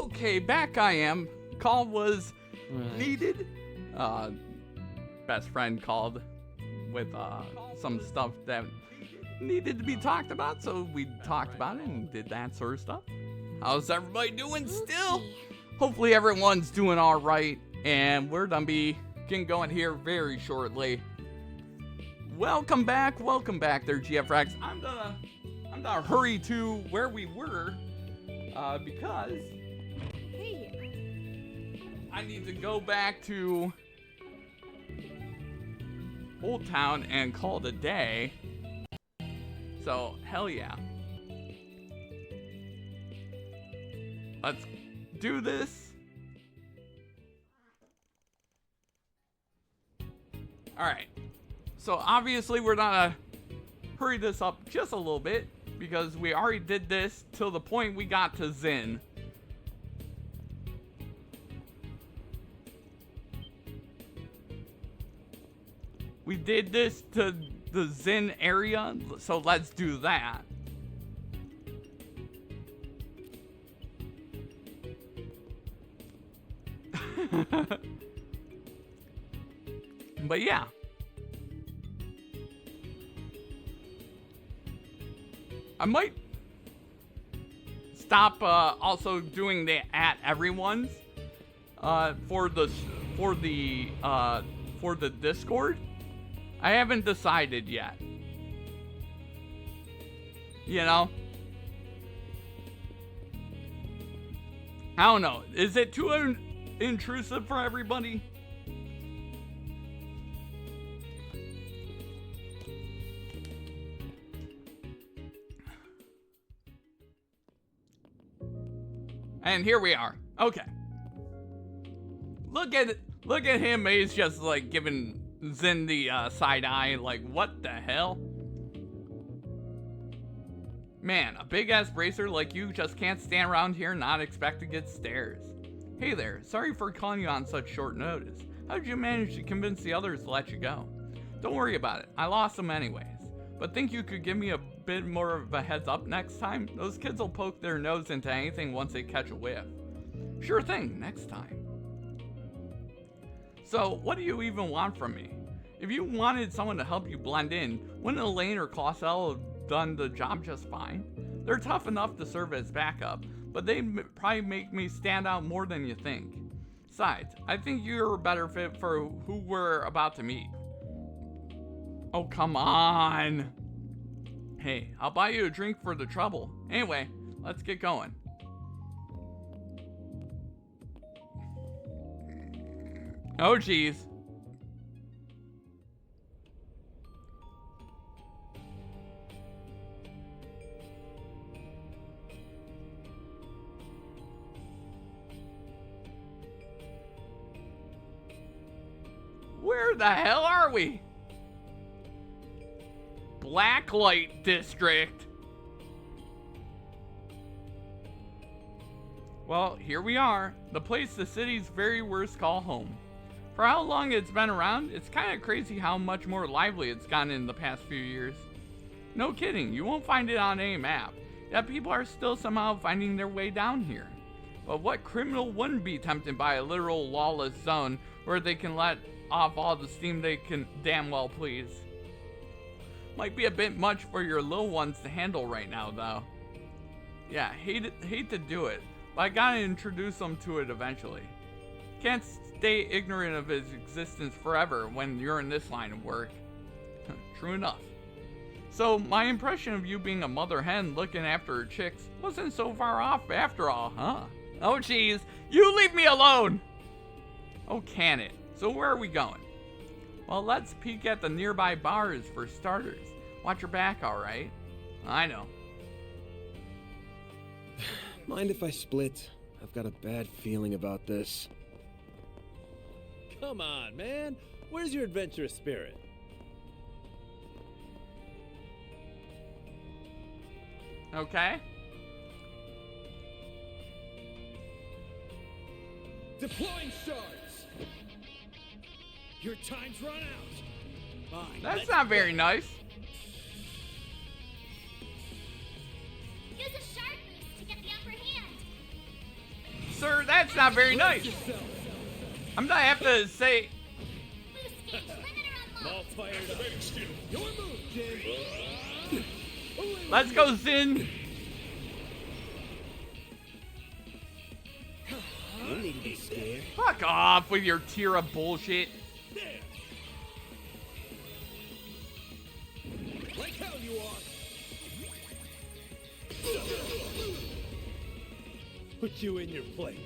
Okay, back I am. Call was needed. Best friend called with some stuff that needed to be talked about, so we talked about it and did that sort of stuff. How's everybody doing still? Hopefully everyone's doing all right, and we're gonna be getting going here very shortly. Welcome back there, GFRX. I'm gonna hurry to where we were, because I need to go back to Old Town and call it a day. So, hell yeah. Let's do this. Alright. So, obviously, we're gonna hurry this up just a little bit because we already did this till the point we got to Zin. We did this to the Zin area, so let's do that. But yeah. I might stop also doing the at everyone's for the Discord. I haven't decided yet. You know? I don't know. Is it too intrusive for everybody? And here we are. Okay. Look at him. He's just like giving Zin the side eye, like, what the hell? Man, a big ass bracer like you just can't stand around here and not expect to get stares. Hey there, sorry for calling you on such short notice. How did you manage to convince the others to let you go? Don't worry about it, I lost them anyways. But think you could give me a bit more of a heads up next time? Those kids will poke their nose into anything once they catch a whiff. Sure thing, next time. So, what do you even want from me? If you wanted someone to help you blend in, wouldn't Elaine or Clausel have done the job just fine? They're tough enough to serve as backup, but they probably make me stand out more than you think. Besides, I think you're a better fit for who we're about to meet. Oh, come on. Hey, I'll buy you a drink for the trouble. Anyway, let's get going. Oh, geez. Where the hell are we? Blacklight District. Well, here we are. The place the city's very worst call home. For how long it's been around, it's kind of crazy how much more lively it's gotten in the past few years. No kidding, you won't find it on any map, yet people are still somehow finding their way down here. But what criminal wouldn't be tempted by a literal lawless zone where they can let off all the steam they can damn well please? Might be a bit much for your little ones to handle right now, though. Yeah, hate to do it, but I gotta introduce them to it eventually. Can't stay ignorant of his existence forever when you're in this line of work. True enough. So, my impression of you being a mother hen looking after her chicks wasn't so far off after all, huh? Oh jeez, you leave me alone! Oh, can it? So where are we going? Well, let's peek at the nearby bars for starters. Watch your back, alright? I know. Mind if I split? I've got a bad feeling about this. Come on, man. Where's your adventurous spirit? Okay. Deploying shards. Your time's run out. Fine. That's not very nice. Use a shard boost to get the upper hand. That's not very nice. I'm gonna have to say. All fired up. Your move, Jin. Let's go, Zin. You need to be scared. Fuck off with your tier of bullshit. Like hell you are. Put you in your place.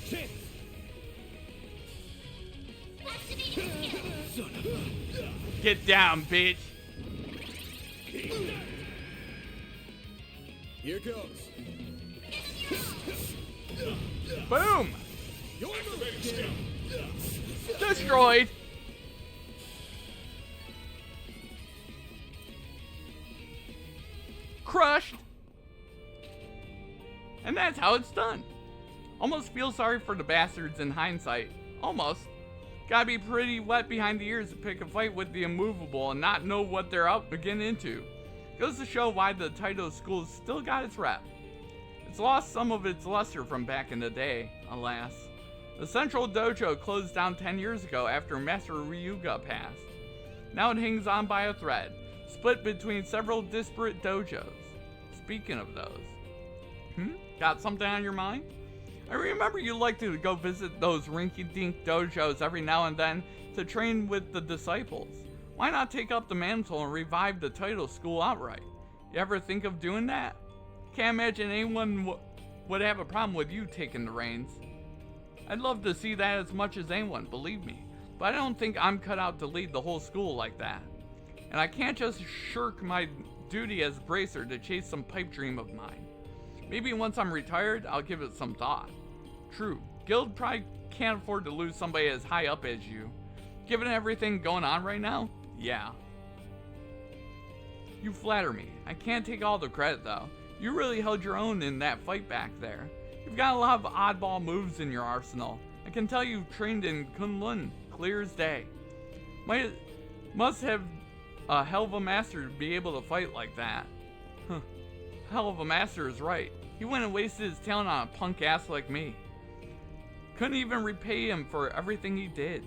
Chance. Get down, bitch. Here goes. Boom. Your move, Jin. Destroyed. Crushed. And that's how it's done. Almost feel sorry for the bastards in hindsight. Almost. Gotta be pretty wet behind the ears to pick a fight with the immovable and not know what they're up getting into. Goes to show why the Taito school still got its rep. It's lost some of its luster from back in the day, alas. The central dojo closed down 10 years ago after Master Ryuga passed. Now it hangs on by a thread, split between several disparate dojos. Speaking of those. Got something on your mind? I remember you like to go visit those rinky-dink dojos every now and then to train with the disciples. Why not take up the mantle and revive the Taito school outright? You ever think of doing that? Can't imagine anyone would have a problem with you taking the reins. I'd love to see that as much as anyone, believe me, but I don't think I'm cut out to lead the whole school like that. And I can't just shirk my duty as bracer to chase some pipe dream of mine. Maybe once I'm retired, I'll give it some thought. True, Guild probably can't afford to lose somebody as high up as you. Given everything going on right now, yeah. You flatter me. I can't take all the credit though. You really held your own in that fight back there. You've got a lot of oddball moves in your arsenal. I can tell you've trained in Kunlun, clear as day. Must have a hell of a master to be able to fight like that. Huh. Hell of a master is right. He went and wasted his talent on a punk ass like me. Couldn't even repay him for everything he did.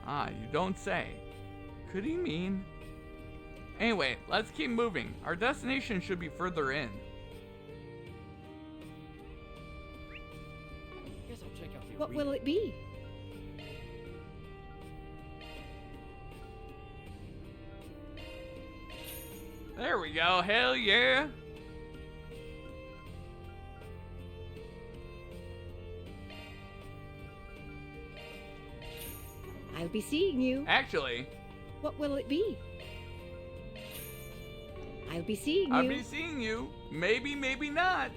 Ah, you don't say. Could he mean? Anyway, let's keep moving. Our destination should be further in. Guess I'll check out the What arena. will it be? There we go, hell yeah. I'll be seeing you. Actually, What will it be? I'll be seeing I'll you. be seeing you. Maybe, maybe not.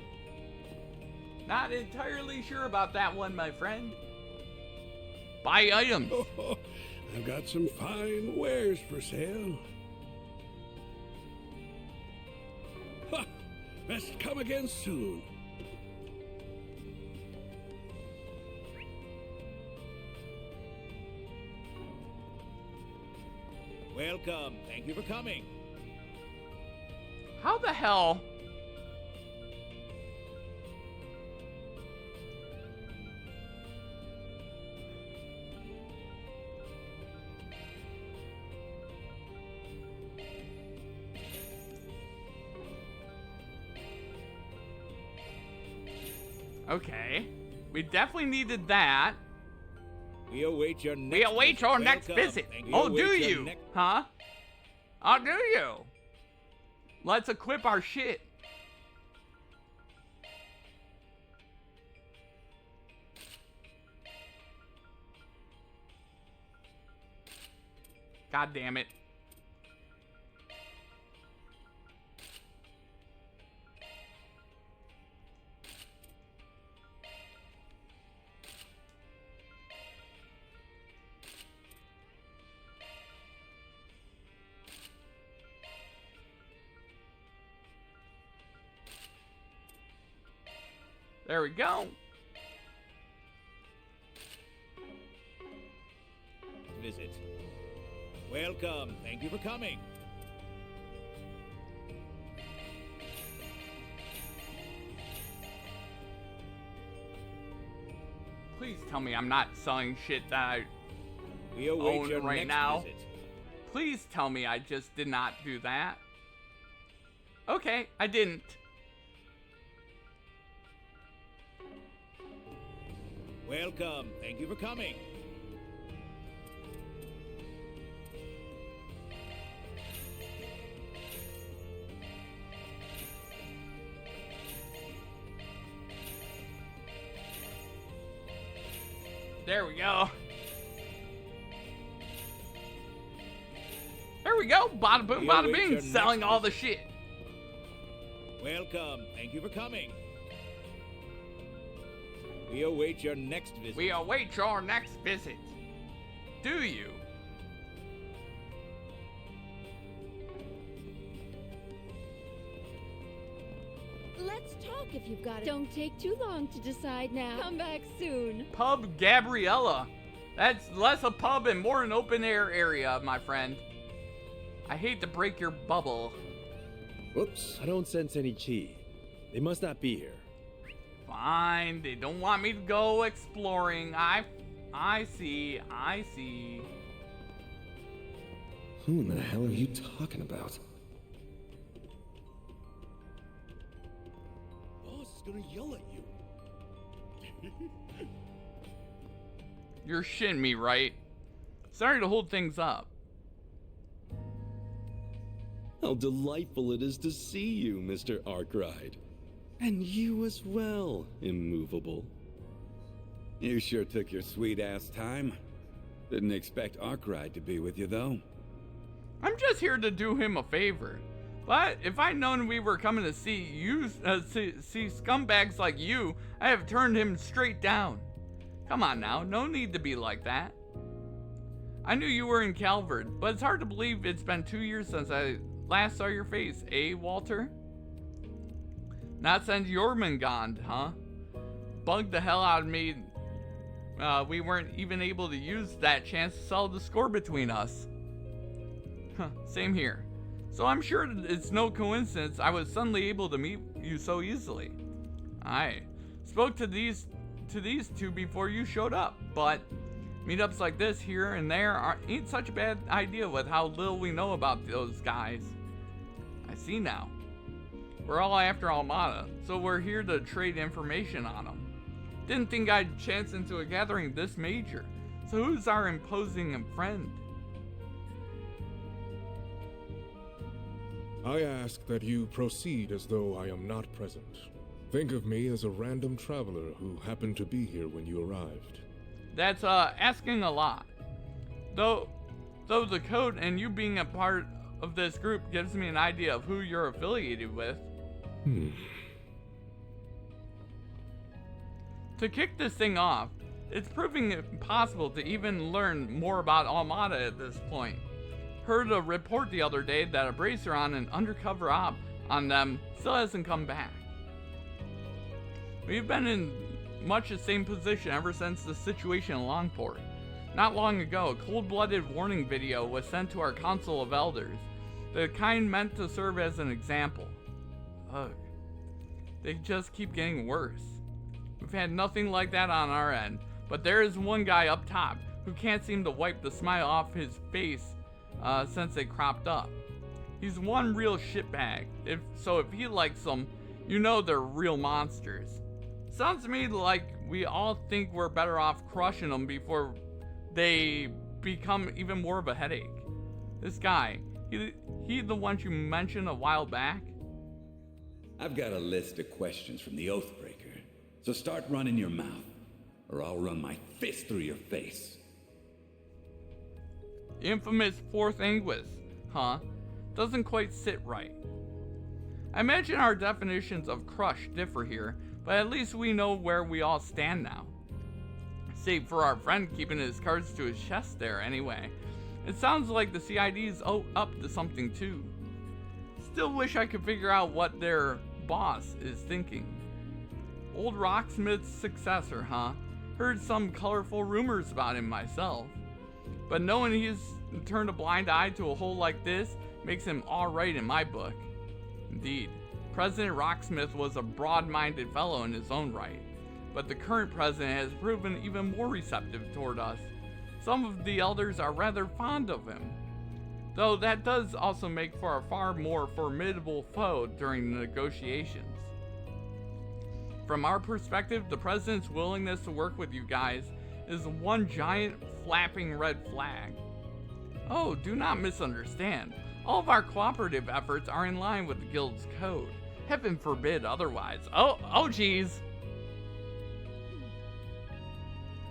Not entirely sure about that one, my friend. Buy items. I've got some fine wares for sale. Ha! Best come again soon. Welcome. Thank you for coming. How the hell? Okay. We definitely needed that. We await your next We await your next Welcome. visit. Thank you. Oh, We do await your you? next- Huh? Oh, do you? Let's equip our shit. God damn it. There we go. Visit. Welcome. Thank you for coming. Please tell me I'm not selling shit that I We await own your right next now. visit. Please tell me I just did not do that. Okay, I didn't. Welcome. Thank you for coming. There we go. There we go. Bada boom, We bada await bing. your Selling next all the shit. Welcome. Thank you for coming. We await your next visit. We await your next visit. Do you? Let's talk if you've got it. Don't take too long to decide now. Come back soon. Pub Gabriella. That's less a pub and more an open air area, my friend. I hate to break your bubble. Whoops, I don't sense any chi. They must not be here. Fine, they don't want me to go exploring. I see. Who in the hell are you talking about? Boss is gonna yell at you. You're shitting me, right? Sorry to hold things up. How delightful it is to see you, Mr. Arkwright. And you as well, immovable. You sure took your sweet-ass time. Didn't expect Arkwright to be with you, though. I'm just here to do him a favor. But if I'd known we were coming to see you, see scumbags like you, I have turned him straight down. Come on now, no need to be like that. I knew you were in Calvert, but it's hard to believe it's been 2 years since I last saw your face, eh, Walter? Not since Jormungand, huh? Bugged the hell out of me. We weren't even able to use that chance to settle the score between us. Huh, same here. So I'm sure it's no coincidence I was suddenly able to meet you so easily. I spoke to these two before you showed up, but meetups like this here and there ain't such a bad idea with how little we know about those guys. I see now. We're all after Almada, so we're here to trade information on them. Didn't think I'd chance into a gathering this major. So who's our imposing friend? I ask that you proceed as though I am not present. Think of me as a random traveler who happened to be here when you arrived. That's asking a lot. Though the code and you being a part of this group gives me an idea of who you're affiliated with. To kick this thing off, it's proving impossible to even learn more about Almada at this point. Heard a report the other day that a bracer on an undercover op on them still hasn't come back. We've been in much the same position ever since the situation in Longport. Not long ago, a cold-blooded warning video was sent to our Council of Elders, the kind meant to serve as an example. Ugh. They just keep getting worse. We've had nothing like that on our end, but there is one guy up top who can't seem to wipe the smile off his face since they cropped up. He's one real shitbag. If he likes them, you know they're real monsters. Sounds to me like we all think we're better off crushing them before they become even more of a headache. This guy, he the one you mentioned a while back? I've got a list of questions from the Oathbreaker, so start running your mouth, or I'll run my fist through your face. The infamous fourth Anguis, huh? Doesn't quite sit right. I imagine our definitions of crush differ here, but at least we know where we all stand now. Save for our friend keeping his cards to his chest there anyway. It sounds like the CID's up to something too. Still wish I could figure out what their boss is thinking. Old Rocksmith's successor, huh? Heard some colorful rumors about him myself. But knowing he's turned a blind eye to a hole like this makes him alright in my book. Indeed, President Rocksmith was a broad-minded fellow in his own right. but the current president has proven even more receptive toward us. Some of the elders are rather fond of him, though that does also make for a far more formidable foe during the negotiations. From our perspective, the president's willingness to work with you guys is one giant flapping red flag. Oh, do not misunderstand. All of our cooperative efforts are in line with the guild's code. Heaven forbid otherwise. Oh geez.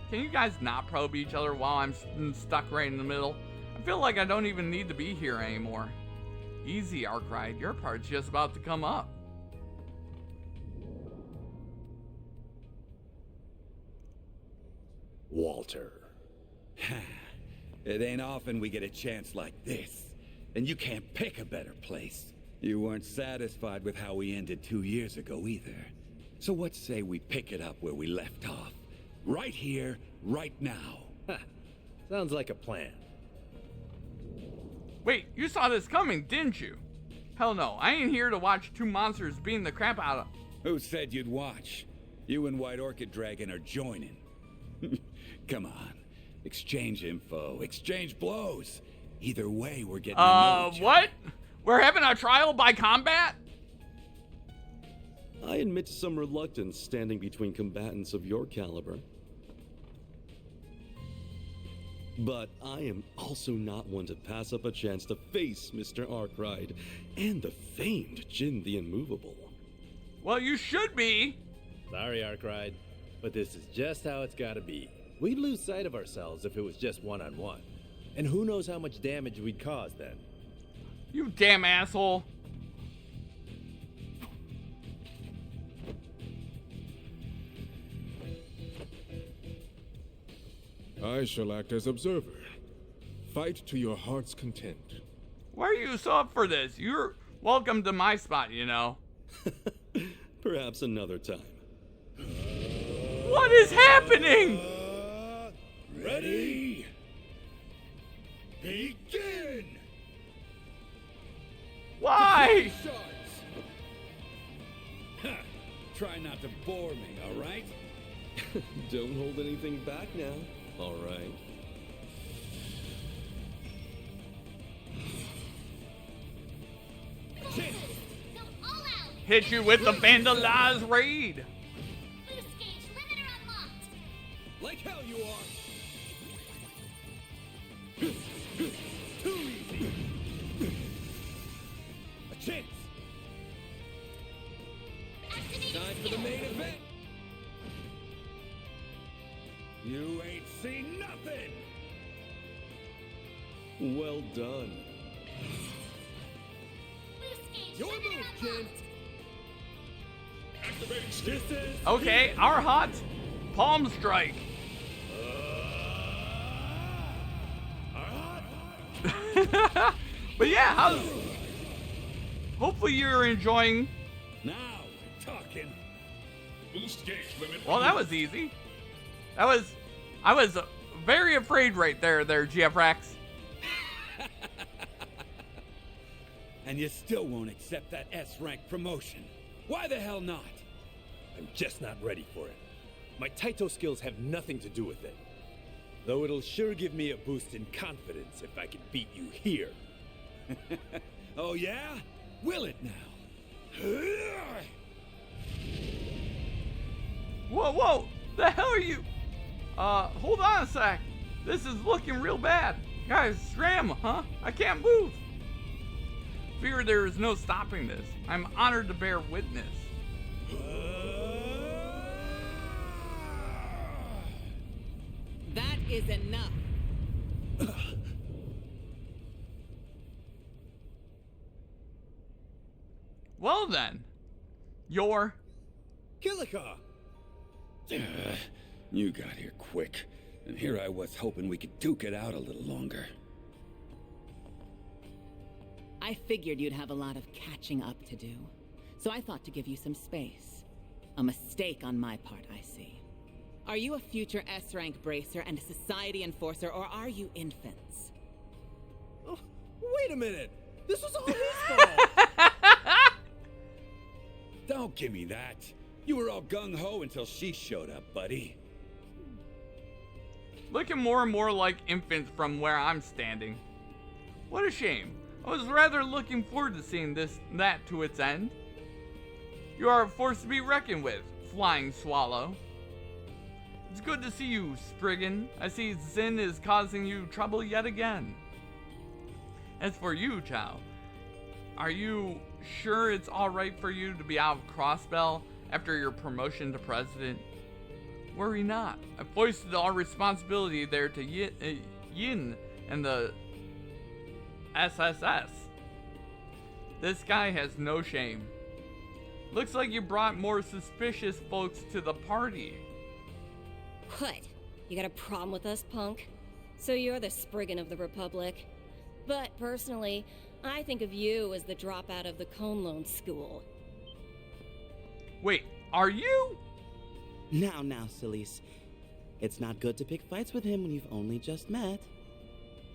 Can you guys not probe each other while I'm stuck right in the middle? I feel like I don't even need to be here anymore. Easy, Arkwright. Your part's just about to come up. Walter. It ain't often we get a chance like this. And you can't pick a better place. You weren't satisfied with how we ended 2 years ago either. So what say we pick it up where we left off? Right here, right now. Sounds like a plan. Wait, you saw this coming, didn't you? Hell no, I ain't here to watch two monsters beating the crap out of... Who said you'd watch? You and White Orchid Dragon are joining. Come on. Exchange info, exchange blows. Either way, we're getting to know each other. What? We're having a trial by combat? I admit some reluctance standing between combatants of your caliber. But I am also not one to pass up a chance to face Mr. Arkwright and the famed Jin the Immovable. Well, you should be. Sorry, Arkwright, but this is just how it's gotta be. We'd lose sight of ourselves if it was just one-on-one. And who knows how much damage we'd cause then. You damn asshole. I shall act as observer. Fight to your heart's content. Why are you so up for this? You're welcome to my spot, you know. Perhaps another time. What is happening? Ready? Begin! Why? Try not to bore me, all right? Don't hold anything back now, all right? Hit you with the vandalized raid. Boost gauge limiter unlocked. Like hell you are! Too easy! A chance! Activating Time for the main event! You ain't seen nothing! Well done. Boost gauge Your limiter move, Jin! unlocked. Activating distance! Okay, our hot palm strike. But yeah, hopefully you're enjoying. Now we're talking. Boost gauge limit. Well, that was easy. I was very afraid right there, GF Rex. And you still won't accept that S-rank promotion. Why the hell not? I'm just not ready for it. My Taito skills have nothing to do with it. Though it'll sure give me a boost in confidence if I can beat you here. Oh yeah? Will it now? Whoa, the hell are you? Hold on a sec. This is looking real bad. Guys, scram, huh? I can't move. Fear there is no stopping this. I'm honored to bear witness. That is enough. Well then, you're... Kilika! You got here quick, and here I was hoping we could duke it out a little longer. I figured you'd have a lot of catching up to do, so I thought to give you some space. A mistake on my part, I see. Are you a future S-rank bracer and a society enforcer, or are you infants? Oh, wait a minute! This was all his fault! Don't give me that. You were all gung-ho until she showed up, buddy. Looking more and more like infants from where I'm standing. What a shame. I was rather looking forward to seeing that to its end. You are a force to be reckoned with, flying swallow. It's good to see you, Spriggan. I see Zin is causing you trouble yet again. As for you, Chow, are you sure it's alright for you to be out of Crossbell after your promotion to president? Worry not. I foisted all responsibility there to Yin and the SSS. This guy has no shame. Looks like you brought more suspicious folks to the party. What? You got a problem with us, punk? So you're the Spriggan of the Republic. But personally, I think of you as the dropout of the Conlone School. Wait, are you? Now, Celise. It's not good to pick fights with him when you've only just met.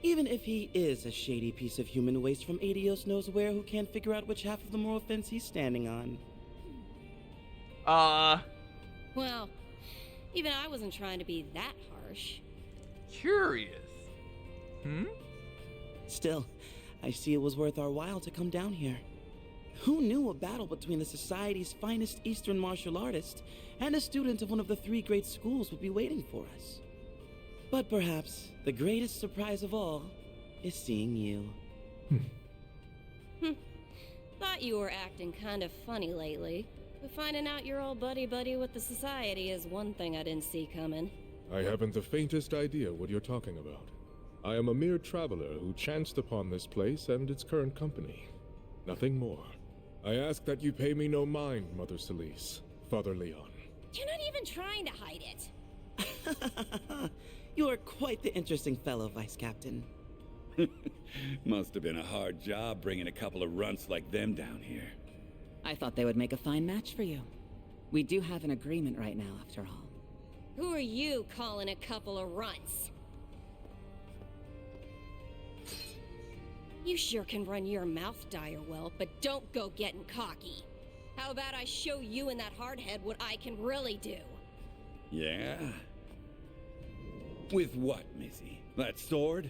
Even if he is a shady piece of human waste from Adios knows where who can't figure out which half of the moral fence he's standing on. Well, even I wasn't trying to be that harsh. Curious. Still, I see it was worth our while to come down here. Who knew a battle between the Society's finest Eastern martial artist and a student of one of the 3 great schools would be waiting for us? But perhaps the greatest surprise of all is seeing you. Thought you were acting kind of funny lately. But finding out you're all buddy-buddy with the Society is one thing I didn't see coming. I haven't the faintest idea what you're talking about. I am a mere traveler who chanced upon this place and its current company. Nothing more. I ask that you pay me no mind, Mother Celise, Father Leon. You're not even trying to hide it. You are quite the interesting fellow, Vice Captain. Must have been a hard job bringing a couple of runts like them down here. I thought they would make a fine match for you. We do have an agreement right now, after all. Who are you calling a couple of runts? You sure can run your mouth dire well, but don't go getting cocky. How about I show you and that hardhead what I can really do? Yeah? With what, Missy? That sword?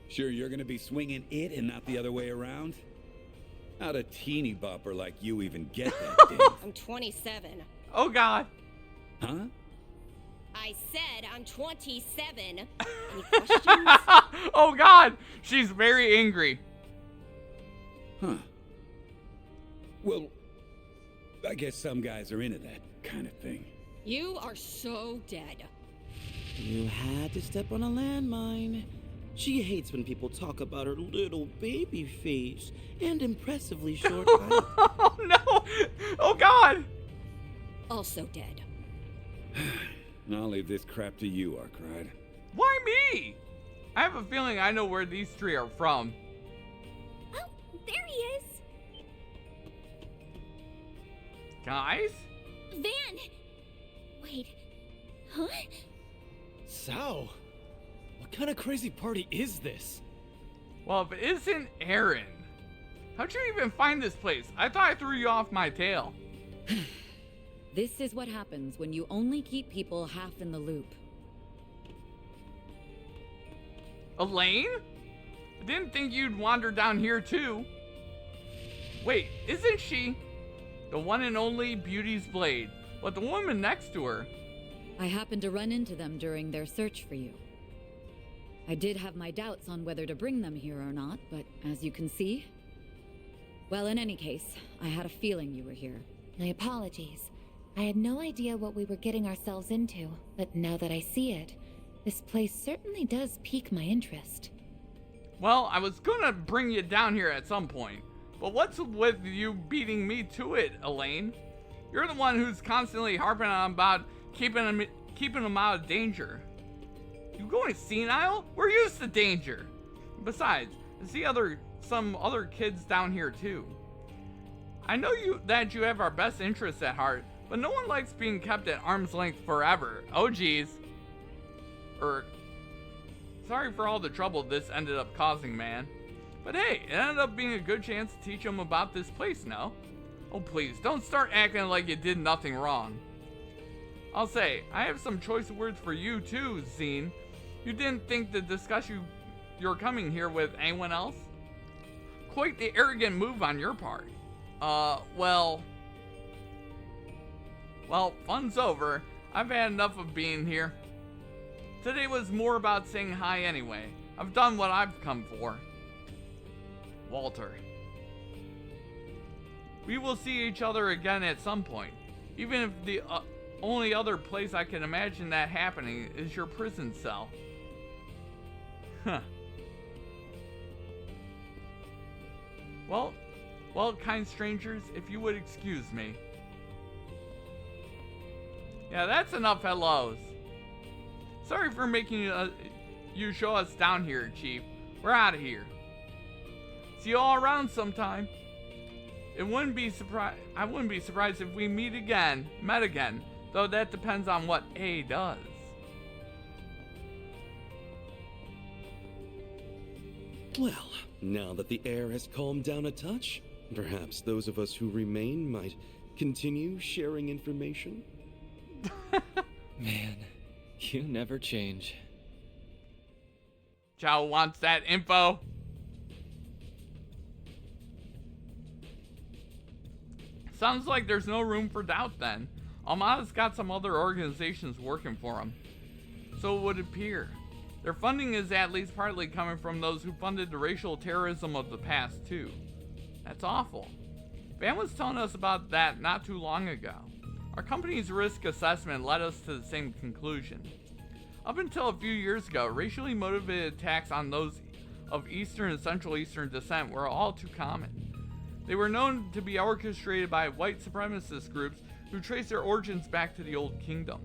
Sure you're gonna be swinging it and not the other way around? How'd a teeny bopper like you even get that thing? I'm 27. Oh God. Huh? I said I'm 27. Any questions? Oh God. She's very angry. Huh. Well, I guess some guys are into that kind of thing. You are so dead. You had to step on a landmine. She hates when people talk about her little baby face and impressively short height. Oh no! Oh God! Also dead. I'll leave this crap to you, Arkwright. Why me? I have a feeling I know where these 3 are from. Oh, there he is. Guys? Van! Wait. Huh? Sao? What kind of crazy party is this? Well, if it isn't Aaron. How'd you even find this place? I thought I threw you off my tail. This is what happens when you only keep people half in the loop. Elaine? I didn't think you'd wander down here too. Wait, isn't she the one and only Beauty's Blade? But the woman next to her. I happened to run into them during their search for you. I did have my doubts on whether to bring them here or not, but as you can see... Well, in any case, I had a feeling you were here. My apologies. I had no idea what we were getting ourselves into, but now that I see it, this place certainly does pique my interest. Well, I was gonna bring you down here at some point, but what's with you beating me to it, Elaine? You're the one who's constantly harping on about keeping them out of danger. You going senile? We're used to danger. Besides, I see some other kids down here too. I know that you have our best interests at heart, but no one likes being kept at arm's length forever. Oh geez. Sorry for all the trouble this ended up causing, man. But hey, it ended up being a good chance to teach them about this place, no? Oh please, don't start acting like you did nothing wrong. I'll say, I have some choice words for you too, Zine. You didn't think to discuss you're coming here with anyone else? Quite the arrogant move on your part. Well, fun's over. I've had enough of being here. Today was more about saying hi anyway. I've done what I've come for. Walter. We will see each other again at some point. Even if the only other place I can imagine that happening is your prison cell. Huh. Well, kind strangers, if you would excuse me. Yeah, that's enough hellos. Sorry for making you show us down here, Chief. We're out of here. See you all around sometime. I wouldn't be surprised if we met again, though that depends on what A does. Well, now that the air has calmed down a touch, perhaps those of us who remain might continue sharing information? Man, you never change. Chow wants that info. Sounds like there's no room for doubt then. Almada's got some other organizations working for him. So it would appear. Their funding is at least partly coming from those who funded the racial terrorism of the past too. That's awful. Van was telling us about that not too long ago. Our company's risk assessment led us to the same conclusion. Up until a few years ago, racially motivated attacks on those of Eastern and Central Eastern descent were all too common. They were known to be orchestrated by white supremacist groups who trace their origins back to the Old Kingdom.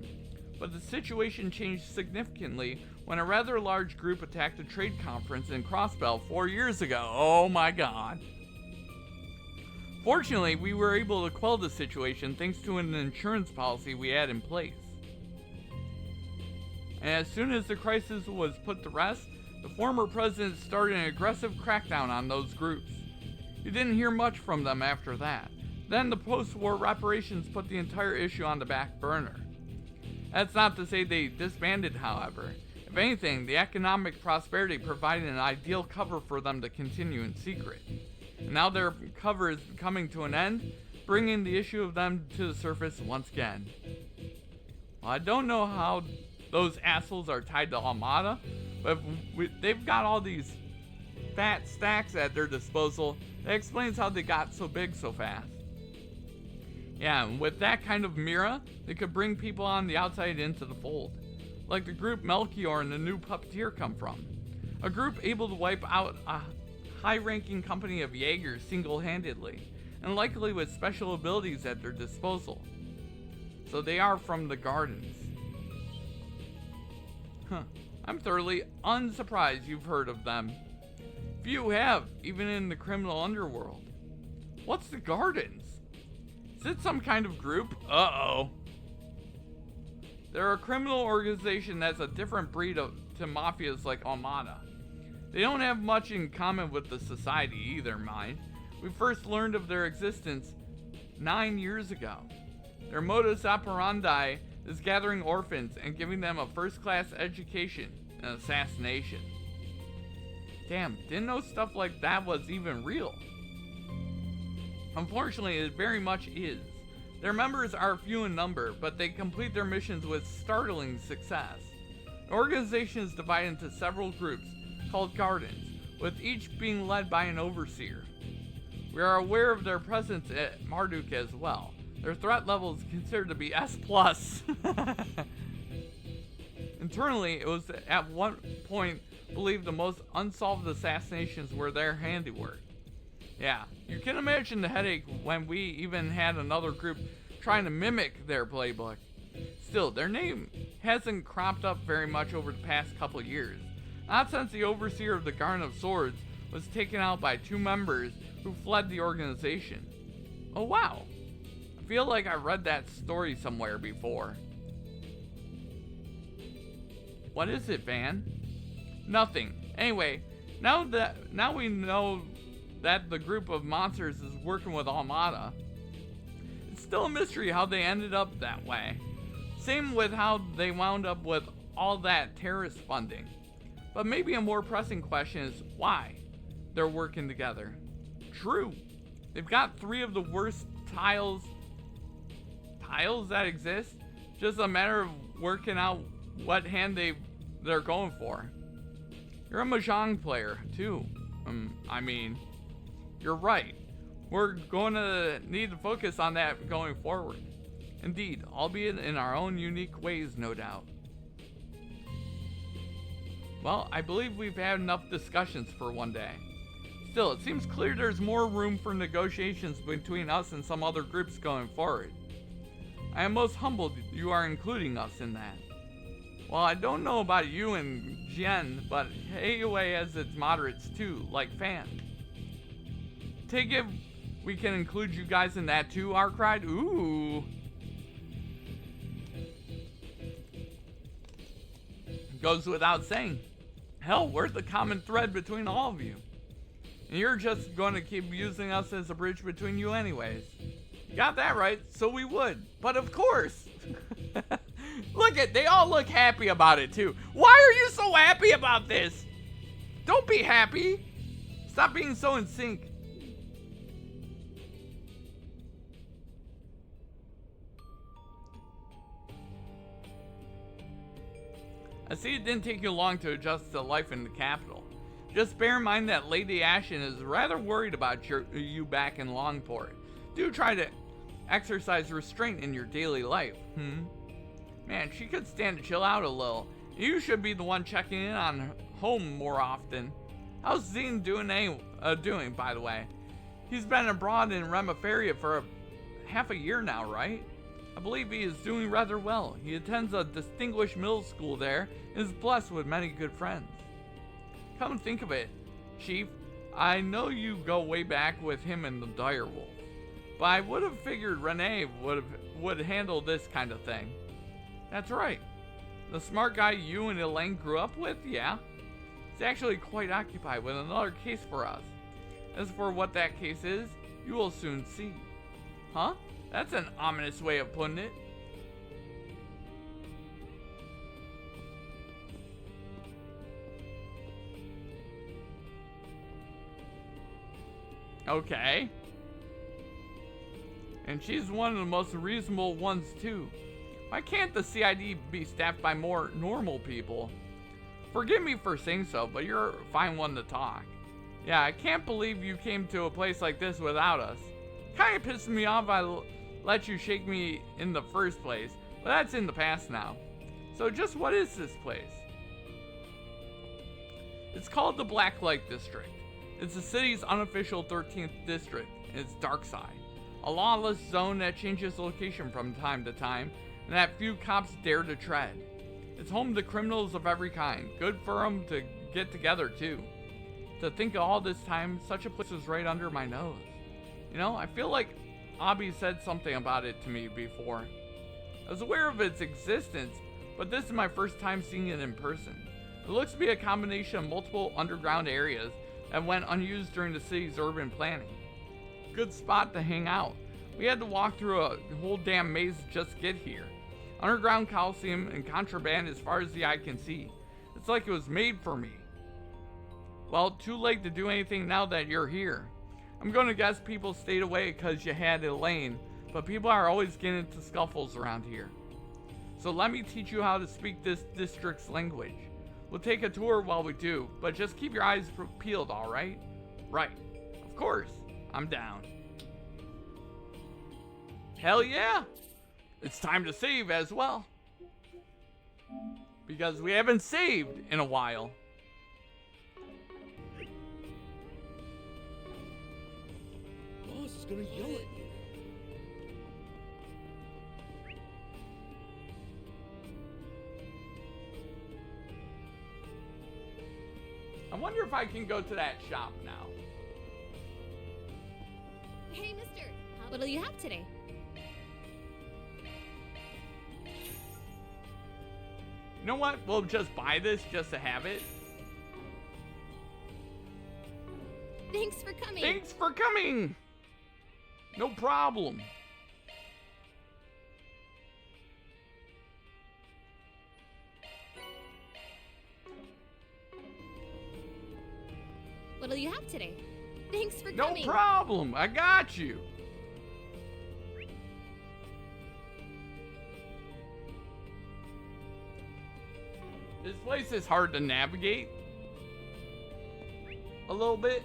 But the situation changed significantly when a rather large group attacked a trade conference in Crossbell 4 years ago. Oh my god. Fortunately, we were able to quell the situation thanks to an insurance policy we had in place. And as soon as the crisis was put to rest, the former president started an aggressive crackdown on those groups. You didn't hear much from them after that. Then the post-war reparations put the entire issue on the back burner. That's not to say they disbanded, however. If anything, the economic prosperity provided an ideal cover for them to continue in secret. And now their cover is coming to an end, bringing the issue of them to the surface once again. Well, I don't know how those assholes are tied to Almada, but if they've got all these fat stacks at their disposal, that explains how they got so big so fast. Yeah, and with that kind of mira, they could bring people on the outside into the fold. Like the group Melchior and the new puppeteer come from. A group able to wipe out a high-ranking company of Jaegers single-handedly, and likely with special abilities at their disposal. So they are from the Gardens. Huh. I'm thoroughly unsurprised you've heard of them. Few have, even in the criminal underworld. What's the Gardens? Is it some kind of group? Uh-oh. They're a criminal organization that's a different breed to mafias like Almada. They don't have much in common with the society either, mind. We first learned of their existence 9 years ago. Their modus operandi is gathering orphans and giving them a first-class education and assassination. Damn, didn't know stuff like that was even real. Unfortunately, it very much is. Their members are few in number, but they complete their missions with startling success. The organization is divided into several groups, called Gardens, with each being led by an overseer. We are aware of their presence at Marduk as well. Their threat level is considered to be S+. Internally, it was at one point believed the most unsolved assassinations were their handiwork. Yeah, you can imagine the headache when we even had another group trying to mimic their playbook. Still, their name hasn't cropped up very much over the past couple years. Not since the overseer of the Garden of Swords was taken out by 2 members who fled the organization. Oh wow, I feel like I read that story somewhere before. What is it, Van? Nothing. Anyway, now we know that the group of monsters is working with Almada. still a mystery how they ended up that way. Same with how they wound up with all that terrorist funding. But maybe a more pressing question is why they're working together. True, they've got 3 of the worst tiles that exist. Just a matter of working out what hand they're going for. You're a mahjong player too. I mean, you're right. We're going to need to focus on that going forward. Indeed, albeit in our own unique ways, no doubt. Well, I believe we've had enough discussions for one day. Still, it seems clear there's more room for negotiations between us and some other groups going forward. I am most humbled you are including us in that. Well, I don't know about you and Jen, but AOA has its moderates too, like Fan. Take it we can include you guys in that too, Arkride? Ooh. Goes without saying. Hell, we're the common thread between all of you. And you're just going to keep using us as a bridge between you anyways. You got that right, so we would. But of course. Look at, they all look happy about it too. Why are you so happy about this? Don't be happy. Stop being so in sync. I see it didn't take you long to adjust to life in the capital. Just bear in mind that Lady Ashen is rather worried about you back in Longport. Do try to exercise restraint in your daily life, Man, she could stand to chill out a little. You should be the one checking in on home more often. How's Zine doing, by the way? He's been abroad in Remiferia for half a year now, right? I believe he is doing rather well. He attends a distinguished middle school there and is blessed with many good friends. Come to think of it, Chief, I know you go way back with him and the Direwolf, but I would have figured Renee would handle this kind of thing. That's right. The smart guy you and Elaine grew up with, yeah? He's actually quite occupied with another case for us. As for what that case is, you will soon see. Huh? That's an ominous way of putting it. Okay. And she's one of the most reasonable ones too. Why can't the CID be staffed by more normal people? Forgive me for saying so, but you're a fine one to talk. Yeah, I can't believe you came to a place like this without us. Kinda pissed me off I let you shake me in the first place, but that's in the past now. So just what is this place? It's called the Blacklight District. It's the city's unofficial 13th district, and it's dark side. A lawless zone that changes location from time to time, and that few cops dare to tread. It's home to criminals of every kind. Good for them to get together too. To think of all this time, such a place was right under my nose. You know, I feel like Abby said something about it to me before. I was aware of its existence, but this is my first time seeing it in person. It looks to be a combination of multiple underground areas that went unused during the city's urban planning. Good spot to hang out. We had to walk through a whole damn maze to just get here. Underground Coliseum and contraband as far as the eye can see. It's like it was made for me. Well, too late to do anything now that you're here. I'm going to guess people stayed away because you had Elaine, but people are always getting into scuffles around here. So let me teach you how to speak this district's language. We'll take a tour while we do, but just keep your eyes peeled, alright? Right. Of course. I'm down. Hell yeah! It's time to save as well. Because we haven't saved in a while. Boss is gonna yell at you. I wonder if I can go to that shop now. Hey, mister. What'll you have today? You know what? We'll just buy this just to have it. Thanks for coming. Thanks for coming. No problem. What'll you have today? Thanks for No coming. problem. I got you. This place is hard to navigate. A little bit.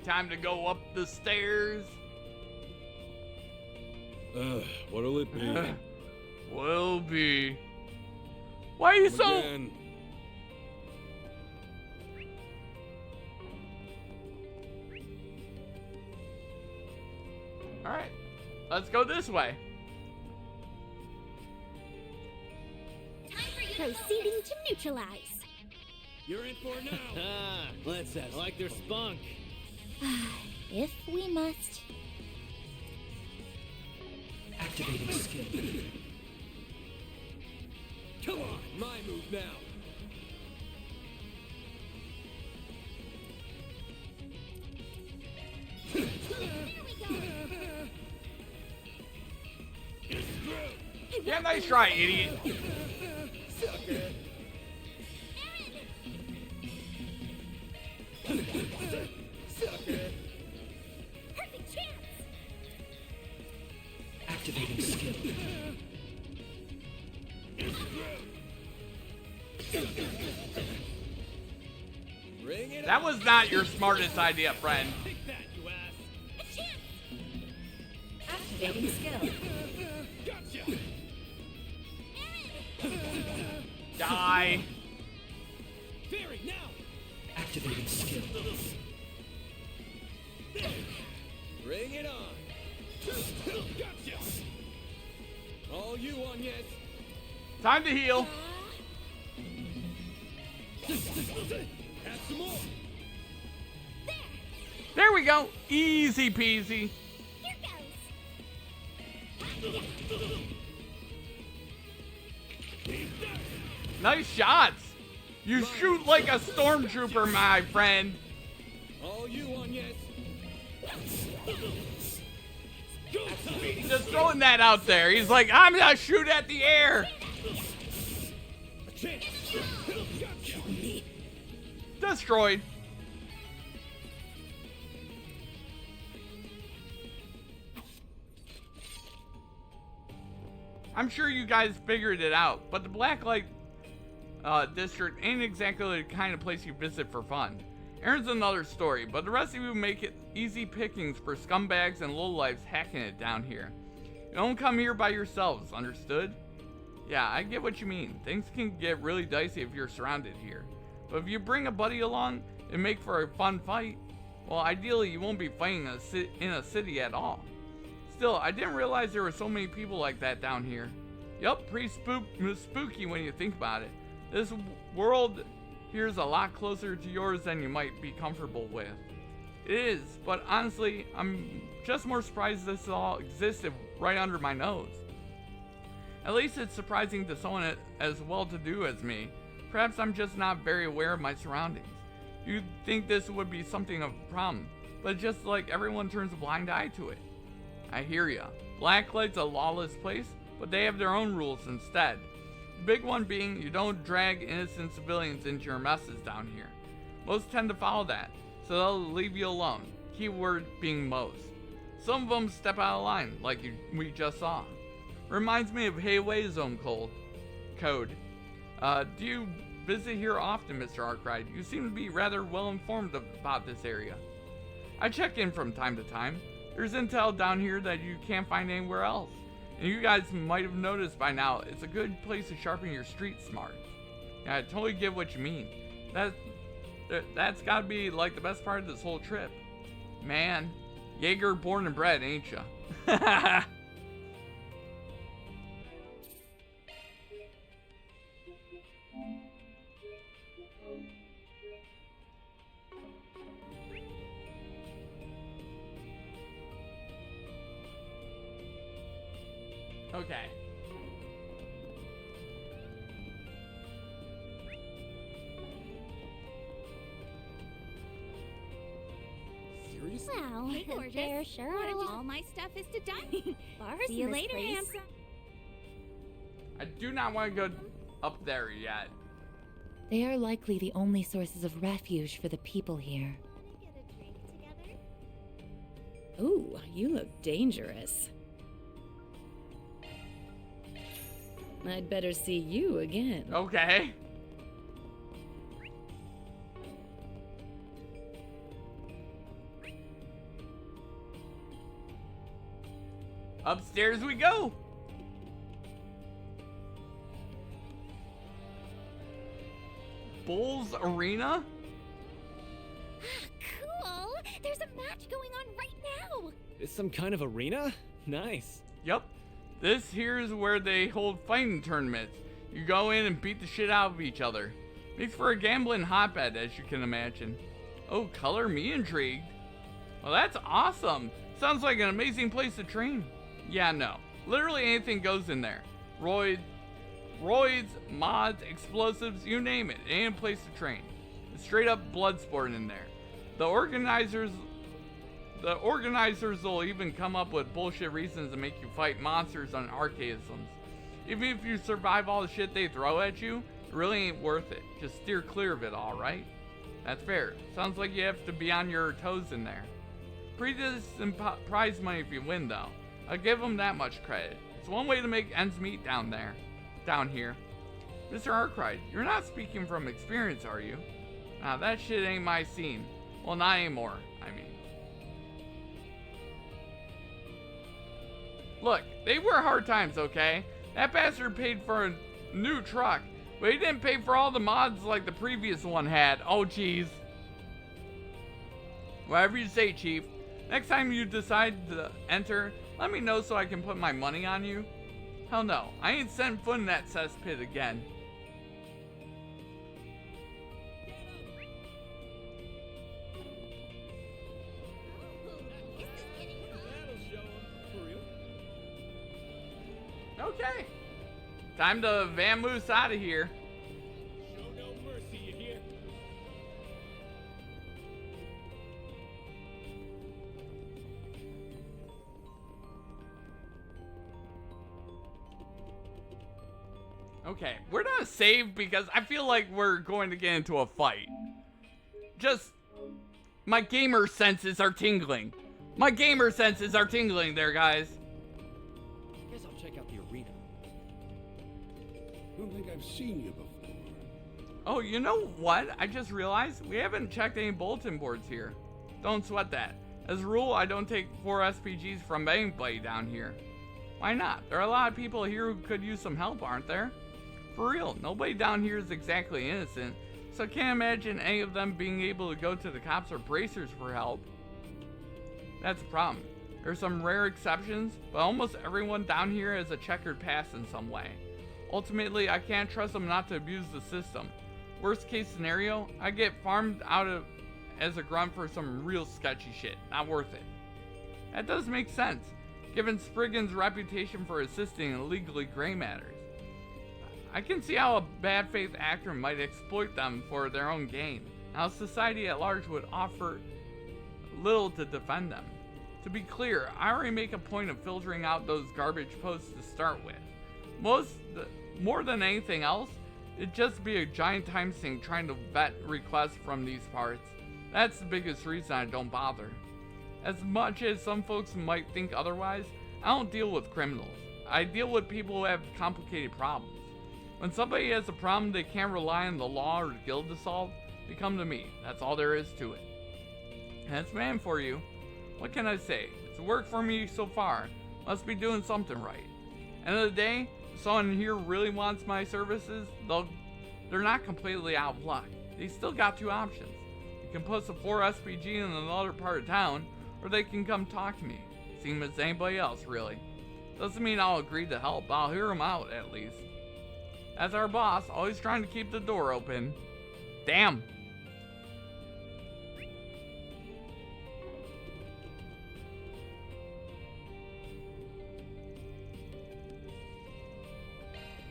Time to go up the stairs. What'll it be? Will be. Why are you so... Again. Alright. Let's go this way. Proceeding to neutralize. You're in for it now. Let's I like their spunk. If we must. Activating skill. Come on, my move now. Yeah, nice try, idiot. Sucker. Sucker. Perfect chance. Activating skill. Bring it That was not your smartest idea, friend. Take that, you ass. Activating skill. Gotcha. Die. Very now. Activating skill. Bring it on. Gotcha. All you on, yes. Time to heal. Have some more. There we go. Easy peasy. Here goes. Nice shots. You shoot like a stormtrooper, my friend. All you on, yes. Just throwing that out there. He's like, I'm gonna shoot at the air. A chance. Gotcha. Destroyed. I'm sure you guys figured it out, but the Blacklight district ain't exactly the kind of place you visit for fun. Aaron's another story, but the rest of you make it easy pickings for scumbags and lowlifes hacking it down here. You don't come here by yourselves, understood? Yeah, I get what you mean. Things can get really dicey if you're surrounded here. But if you bring a buddy along and make for a fun fight, well, ideally you won't be fighting in a city at all. Still, I didn't realize there were so many people like that down here. Yup, pretty spooky when you think about it. This world here's a lot closer to yours than you might be comfortable with. It is, but honestly, I'm just more surprised this all existed right under my nose. At least it's surprising to someone as well-to-do as me. Perhaps I'm just not very aware of my surroundings. You'd think this would be something of a problem, but it's just like everyone turns a blind eye to it. I hear ya. Blacklight's a lawless place, but they have their own rules instead. The big one being you don't drag innocent civilians into your messes down here. Most tend to follow that, so they'll leave you alone. Keyword being most. Some of them step out of line, like we just saw. Reminds me of Hayway's zone code. Do you visit here often, Mr. Arkwright? You seem to be rather well informed about this area. I check in from time to time. There's intel down here that you can't find anywhere else. And you guys might have noticed by now, it's a good place to sharpen your street smarts. Yeah, I totally get what you mean. That's gotta be like the best part of this whole trip. Man, Jaeger born and bred, ain't ya? Okay. Seriously? Well, Hey, gorgeous. there sure are a lot. All my stuff is to dine. Bars See you in this later, place. handsome. I do not want to go up there yet. They are likely the only sources of refuge for the people here. Ooh, you look dangerous. I'd better see you again. Okay. Upstairs we go. Bulls Arena? Cool! There's a match going on right now! Is some kind of arena? Nice. Yep. This here is where they hold fighting tournaments. You go in and beat the shit out of each other. Makes for a gambling hotbed, as you can imagine. Oh, color me intrigued. Well, that's awesome. Sounds like an amazing place to train. Yeah, no. Literally anything goes in there. Roids, mods, explosives, you name it. Any place to train. It's straight up blood sport in there. The organizers will even come up with bullshit reasons to make you fight monsters on archaisms. Even if you survive all the shit they throw at you, it really ain't worth it. Just steer clear of it, alright? That's fair. Sounds like you have to be on your toes in there. Pretty decent prize money if you win, though. I'll give them that much credit. It's one way to make ends meet down here. Mr. Arkwright, you're not speaking from experience, are you? Nah, that shit ain't my scene. Well, not anymore, I mean. Look, they were hard times, okay? That bastard paid for a new truck, but he didn't pay for all the mods like the previous one had. Oh, jeez. Whatever you say, Chief. Next time you decide to enter, let me know so I can put my money on you. Hell no, I ain't setting foot in that cesspit again. Okay. Time to vamoose out of here. Show no mercy, you hear? Okay, we're gonna save because I feel like we're going to get into a fight. Just, my gamer senses are tingling. My gamer senses are tingling there, guys. Guess I'll check out the arena. I don't think I've seen you before. Oh, you know what? I just realized we haven't checked any bulletin boards here. Don't sweat that. As a rule, I don't take 4 SPGs from anybody down here. Why not? There are a lot of people here who could use some help, aren't there? For real, nobody down here is exactly innocent, so I can't imagine any of them being able to go to the cops or bracers for help. That's the problem. There are some rare exceptions, but almost everyone down here has a checkered past in some way. Ultimately, I can't trust them not to abuse the system. Worst case scenario, I get farmed out of as a grunt for some real sketchy shit. Not worth it. That does make sense, given Spriggan's reputation for assisting in legally gray matters. I can see how a bad faith actor might exploit them for their own gain, how society at large would offer little to defend them. To be clear, I already make a point of filtering out those garbage posts to start with. More than anything else, it'd just be a giant time sink trying to vet requests from these parts. That's the biggest reason I don't bother. As much as some folks might think otherwise, I don't deal with criminals. I deal with people who have complicated problems. When somebody has a problem they can't rely on the law or the guild to solve, they come to me. That's all there is to it. That's man for you. What can I say? It's worked for me so far. Must be doing something right. End of the day, if someone here really wants my services, they're not completely out of luck. They still got 2 options. You can post a 4 SPG in another part of town, or they can come talk to me. Same as anybody else, really. Doesn't mean I'll agree to help, but I'll hear them out, at least. As our boss, always trying to keep the door open. Damn.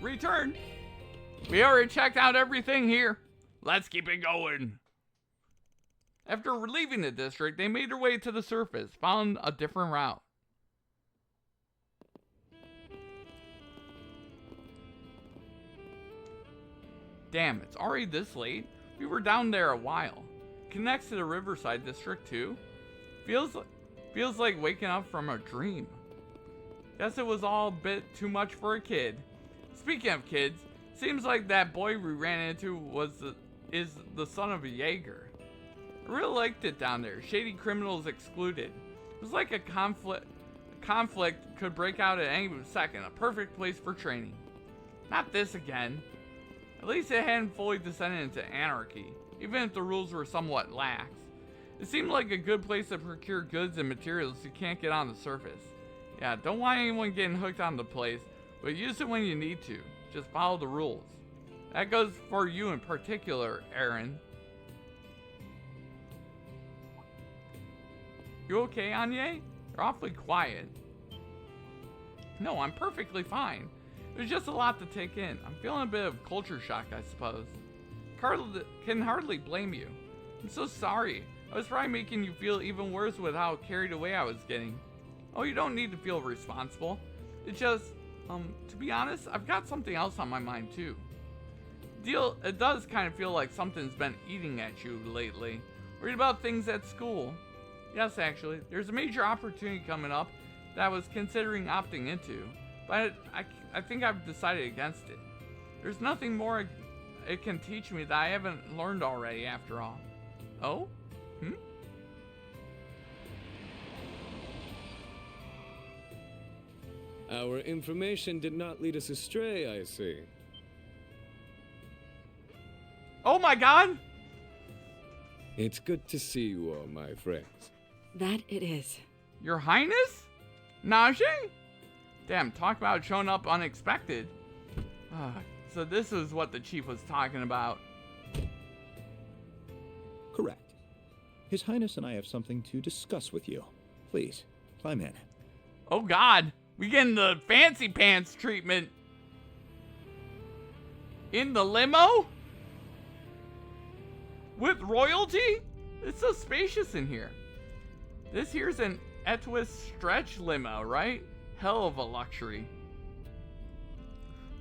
Return. We already checked out everything here. Let's keep it going. After leaving the district, they made their way to the surface, found a different route. Damn, it's already this late? We were down there a while. Connects to the Riverside District too. Feels like waking up from a dream. Guess it was all a bit too much for a kid. Speaking of kids, seems like that boy we ran into is the son of a Jaeger. I really liked it down there. Shady criminals excluded. It was like a conflict could break out at any second. A perfect place for training. Not this again. At least it hadn't fully descended into anarchy, even if the rules were somewhat lax. It seemed like a good place to procure goods and materials you can't get on the surface. Yeah, don't want anyone getting hooked on the place, but use it when you need to. Just follow the rules. That goes for you in particular, Aaron. You okay, Anye? You're awfully quiet. No, I'm perfectly fine. There's just a lot to take in. I'm feeling a bit of culture shock, I suppose. Can hardly blame you. I'm so sorry. I was probably making you feel even worse with how carried away I was getting. Oh, you don't need to feel responsible. It's just, to be honest, I've got something else on my mind too. It does kind of feel like something's been eating at you lately. Worried about things at school. Yes, actually, there's a major opportunity coming up that I was considering opting into, but I think I've decided against it. There's nothing more it can teach me that I haven't learned already after all. Oh? Our information did not lead us astray, I see. Oh my god! It's good to see you all, my friends. That it is. Your Highness? Najee? Damn, talk about showing up unexpected. So this is what the chief was talking about. Correct. His Highness and I have something to discuss with you. Please, climb in. Oh god, we getting the fancy pants treatment. In the limo? With royalty? It's so spacious in here. This here's an Edith stretch limo, right? Hell of a luxury.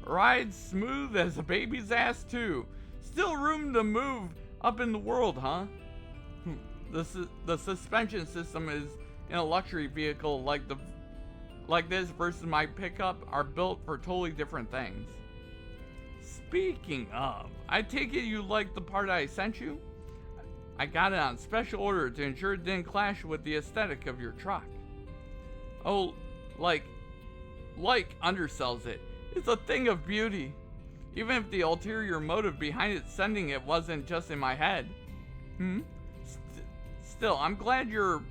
Rides smooth as a baby's ass too. Still room to move up in the world, huh? The suspension system is in a luxury vehicle like this versus my pickup are built for totally different things. Speaking of, I take it you like the part I sent you? I got it on special order to ensure it didn't clash with the aesthetic of your truck. Oh, like undersells it. It's a thing of beauty. Even if the ulterior motive behind it sending it wasn't just in my head. Still, I'm glad you're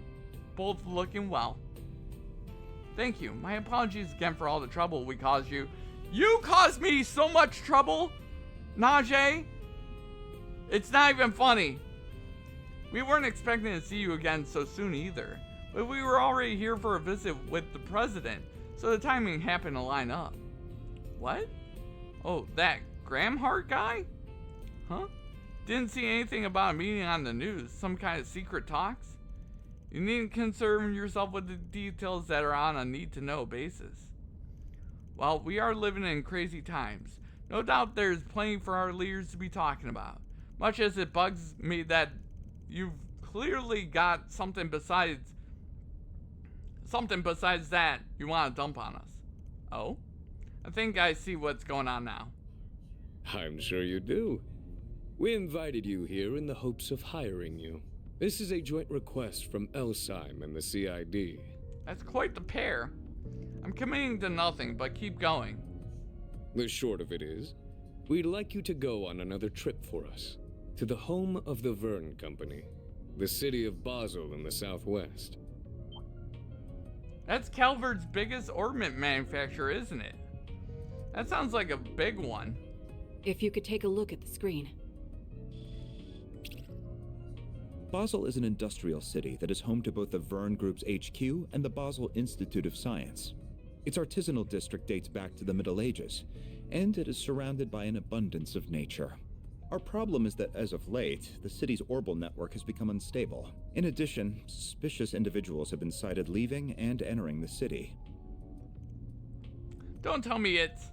both looking well. Thank you. My apologies again for all the trouble we caused you. You caused me so much trouble, Najee. It's not even funny. We weren't expecting to see you again so soon either, but we were already here for a visit with the president, so the timing happened to line up. What? Oh, that Gramhart guy? Huh? Didn't see anything about a meeting on the news, some kind of secret talks? You needn't concern yourself with the details that are on a need-to-know basis. Well, we are living in crazy times. No doubt there's plenty for our leaders to be talking about. Much as it bugs me that you've clearly got something besides that you want to dump on us. Oh? I think I see what's going on now. I'm sure you do. We invited you here in the hopes of hiring you. This is a joint request from Elsheim and the CID. That's quite the pair. I'm committing to nothing, but keep going. The short of it is, we'd like you to go on another trip for us, to the home of the Verne Company, the city of Basel in the southwest. That's Calvert's biggest ornament manufacturer, isn't it? That sounds like a big one. If you could take a look at the screen. Basel is an industrial city that is home to both the Verne Group's HQ and the Basel Institute of Science. Its artisanal district dates back to the Middle Ages, and it is surrounded by an abundance of nature. Our problem is that as of late, the city's orbital network has become unstable. In addition, suspicious individuals have been sighted leaving and entering the city. Don't tell me it's...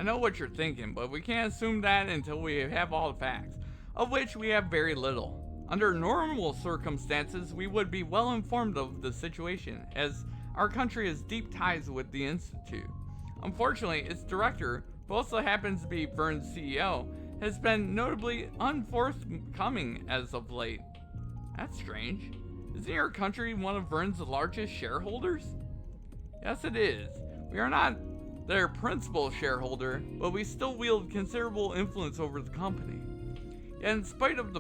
I know what you're thinking, but we can't assume that until we have all the facts, of which we have very little. Under normal circumstances, we would be well informed of the situation, as our country has deep ties with the Institute. Unfortunately, its director, who also happens to be Vern's CEO, has been notably unforthcoming as of late. That's strange. Isn't your country one of Vern's largest shareholders? Yes, it is. We are not their principal shareholder, but we still wield considerable influence over the company. Yet in spite of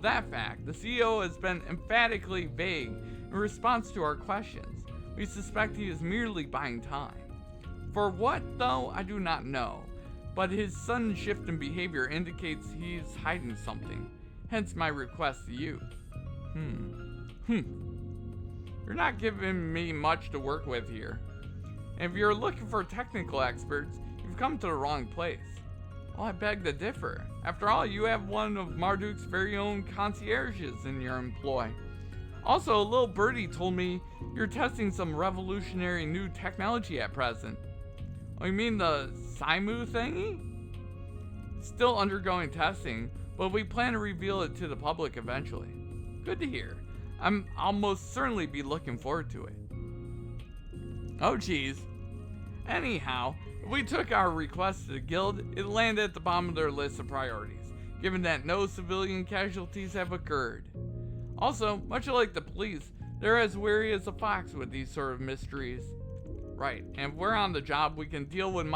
that fact, the CEO has been emphatically vague in response to our questions. We suspect he is merely buying time. For what, though, I do not know, but his sudden shift in behavior indicates he is hiding something, hence my request to you. You're not giving me much to work with here. And if you're looking for technical experts, you've come to the wrong place. Oh, I beg to differ. After all, you have one of Marduk's very own concierges in your employ. Also, a little birdie told me you're testing some revolutionary new technology at present. Oh, you mean the Simu thingy? Still undergoing testing, but we plan to reveal it to the public eventually. Good to hear. I'll most certainly be looking forward to it. Oh geez. Anyhow, if we took our request to the guild, it landed at the bottom of their list of priorities, given that no civilian casualties have occurred. Also, much like the police, they're as wary as a fox with these sort of mysteries. Right, and if we're on the job, we can deal with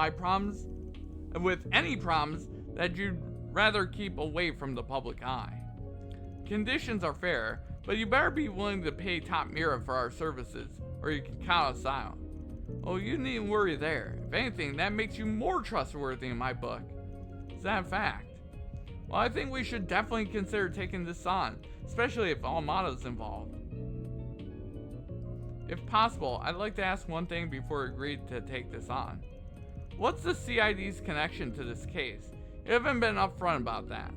any problems that you'd rather keep away from the public eye. Conditions are fair, but you better be willing to pay top Mira for our services, or you can count us out. Oh, you needn't worry there. If anything, that makes you more trustworthy in my book. Is that a fact? Well, I think we should definitely consider taking this on, especially if Almada's involved. If possible, I'd like to ask one thing before we agree to take this on. What's the CID's connection to this case? You haven't been upfront about that.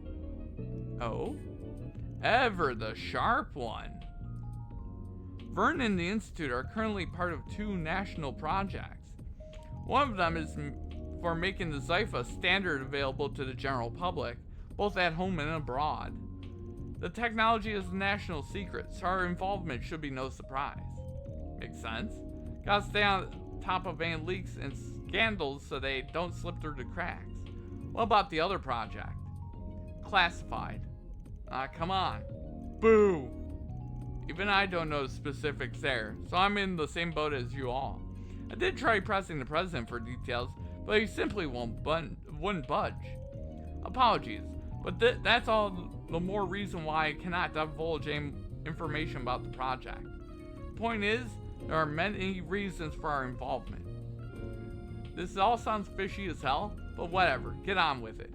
Oh? Ever the sharp one. Vern and the Institute are currently part of two national projects. One of them is for making the Zypha standard available to the general public, both at home and abroad. The technology is a national secret, so our involvement should be no surprise. Makes sense. Gotta stay on top of any leaks and scandals so they don't slip through the cracks. What about the other project? Classified. Come on. Boo! Even I don't know the specifics there, so I'm in the same boat as you all. I did try pressing the president for details, but he simply wouldn't budge. Apologies, but that's all the more reason why I cannot divulge any information about the project. Point is, there are many reasons for our involvement. This all sounds fishy as hell, but whatever, get on with it.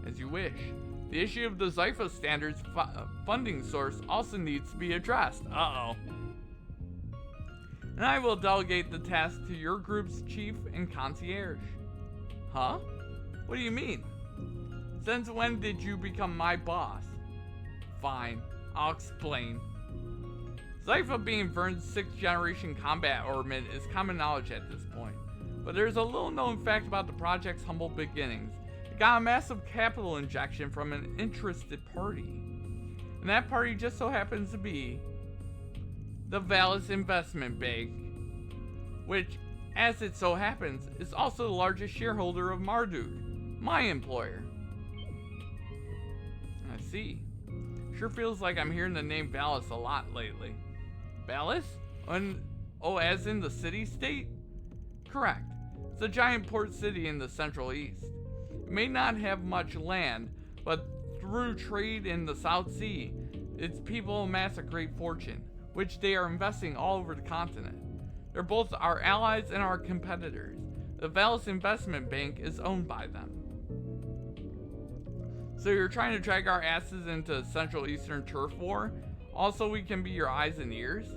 As you wish. The issue of the Zypha standards funding source also needs to be addressed. Uh-oh. And I will delegate the task to your group's chief and concierge. Huh? What do you mean? Since when did you become my boss? Fine, I'll explain. Zypha being Vern's 6th generation combat ornament is common knowledge at this point, but there's a little known fact about the project's humble beginnings. It got a massive capital injection from an interested party, and that party just so happens to be the Lawless Investment Bank, which, as it so happens, is also the largest shareholder of Marduk, my employer. I see. Sure feels like I'm hearing the name Lawless a lot lately. Lawless? Oh, as in the city-state? Correct. It's a giant port city in the Central East. It may not have much land, but through trade in the South Sea, its people amass a great fortune, which they are investing all over the continent. They're both our allies and our competitors. The Lawless Investment Bank is owned by them. So you're trying to drag our asses into Central Eastern turf war? Also, we can be your eyes and ears?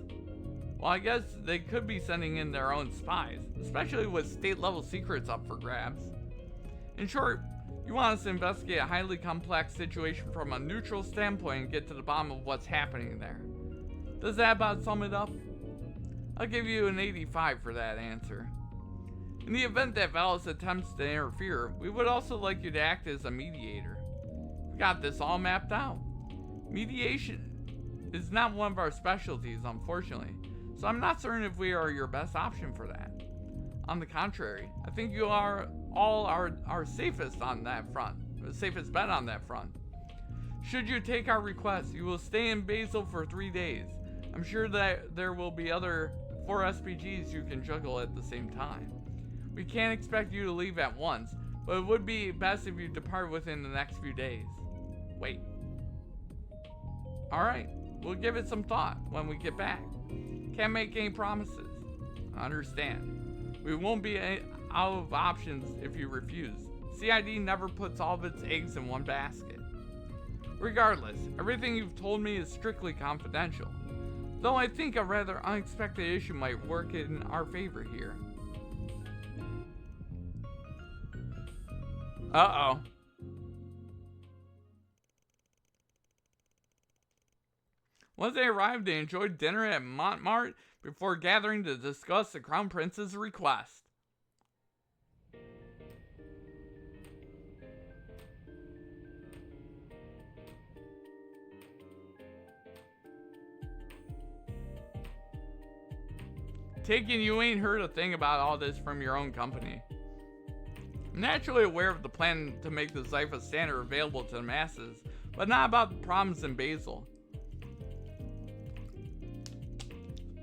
Well, I guess they could be sending in their own spies, especially with state-level secrets up for grabs. In short, you want us to investigate a highly complex situation from a neutral standpoint and get to the bottom of what's happening there. Does that about sum it up? I'll give you an 85 for that answer. In the event that Valis attempts to interfere, we would also like you to act as a mediator. We got this all mapped out. Mediation is not one of our specialties, unfortunately, so I'm not certain if we are your best option for that. On the contrary, I think you are all our safest on that front, the safest bet on that front. Should you take our request, you will stay in Basil for 3 days. I'm sure that there will be other 4 SPGs you can juggle at the same time. We can't expect you to leave at once, but it would be best if you depart within the next few days. Wait. Alright, we'll give it some thought when we get back. Can't make any promises. I understand. We won't be out of options if you refuse. CID never puts all of its eggs in one basket. Regardless, everything you've told me is strictly confidential. Though I think a rather unexpected issue might work in our favor here. Uh-oh. Once they arrived, they enjoyed dinner at Montmartre before gathering to discuss the Crown Prince's request. Taking you ain't heard a thing about all this from your own company. I'm naturally aware of the plan to make the Zypha standard available to the masses, but not about the problems in Basil.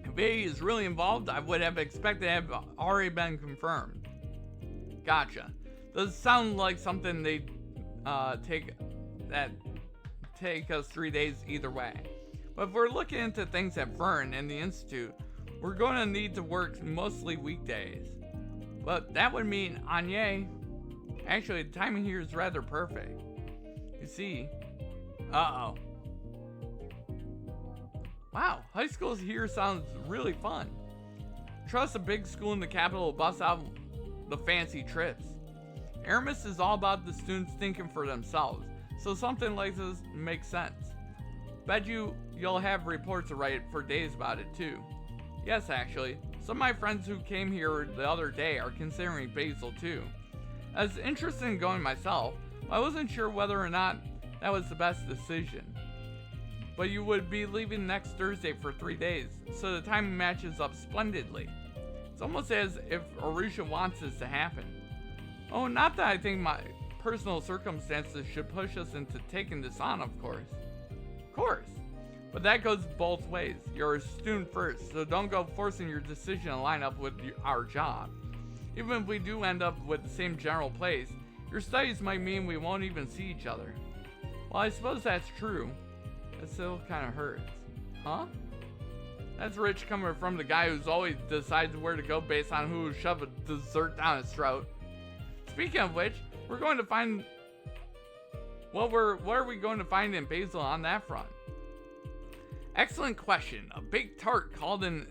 If A is really involved, I would have expected to have already been confirmed. Gotcha. Does sound like something they'd take us 3 days either way. But if we're looking into things at Vern and the Institute, we're going to need to work mostly weekdays. But that would mean Anye. Actually, the timing here is rather perfect. You see... Uh-oh. Wow, high school here sounds really fun. Trust a big school in the capital will bust out the fancy trips. Aramis is all about the students thinking for themselves, so something like this makes sense. Bet you'll have reports to write for days about it too. Yes, actually, some of my friends who came here the other day are considering Basil too. I was interested in going myself, but I wasn't sure whether or not that was the best decision. But you would be leaving next Thursday for 3 days, so the timing matches up splendidly. It's almost as if Arusha wants this to happen. Oh, not that I think my personal circumstances should push us into taking this on, of course. Of course. But that goes both ways. You're a student first, so don't go forcing your decision to line up with our job. Even if we do end up with the same general place, your studies might mean we won't even see each other. Well, I suppose that's true. It still kind of hurts. Huh? That's rich coming from the guy who's always decides where to go based on who will shove a dessert down his throat. Speaking of which, we're going to find... What are we going to find in Basil on that front? Excellent question. A big tart called an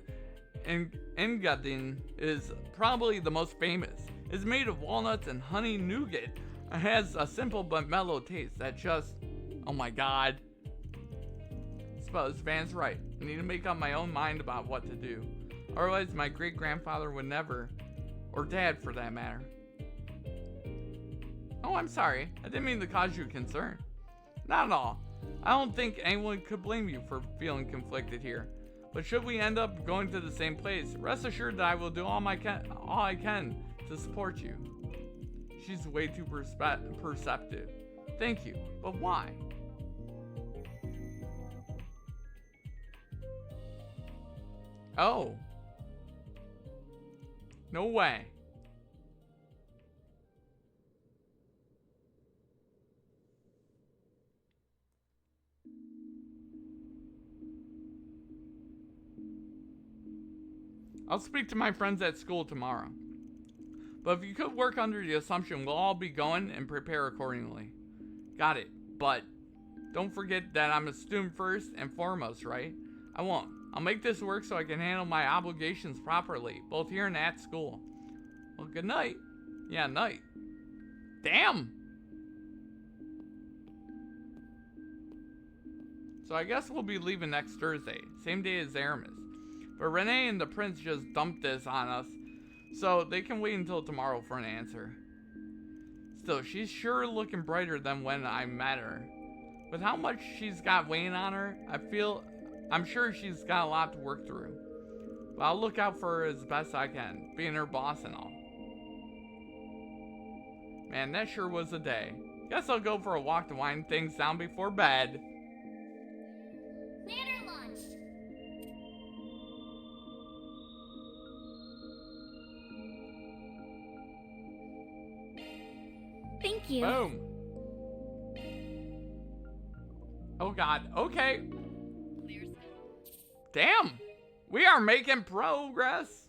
engadin is probably the most famous. It's made of walnuts and honey nougat. It has a simple but mellow taste that just... Oh my god. I suppose Van's right. I need to make up my own mind about what to do. Otherwise, my great-grandfather would never, or dad for that matter. Oh, I'm sorry. I didn't mean to cause you concern. Not at all. I don't think anyone could blame you for feeling conflicted here. But should we end up going to the same place, rest assured that I will do all I can to support you. She's way too perceptive. Thank you, but why? Oh. No way. I'll speak to my friends at school tomorrow. But if you could work under the assumption we'll all be going and prepare accordingly. Got it, but don't forget that I'm a student first and foremost, right? I won't. I'll make this work so I can handle my obligations properly, both here and at school. Well, good night. Yeah, night. Damn! So I guess we'll be leaving next Thursday, same day as Aramis. But Renee and the Prince just dumped this on us, so they can wait until tomorrow for an answer. Still, she's sure looking brighter than when I met her. With how much she's got weighing on her, I'm sure she's got a lot to work through. But I'll look out for her as best I can, being her boss and all. Man, that sure was a day. Guess I'll go for a walk to wind things down before bed. Planner launch. Thank you. Boom. Oh god, okay. Damn! We are making progress!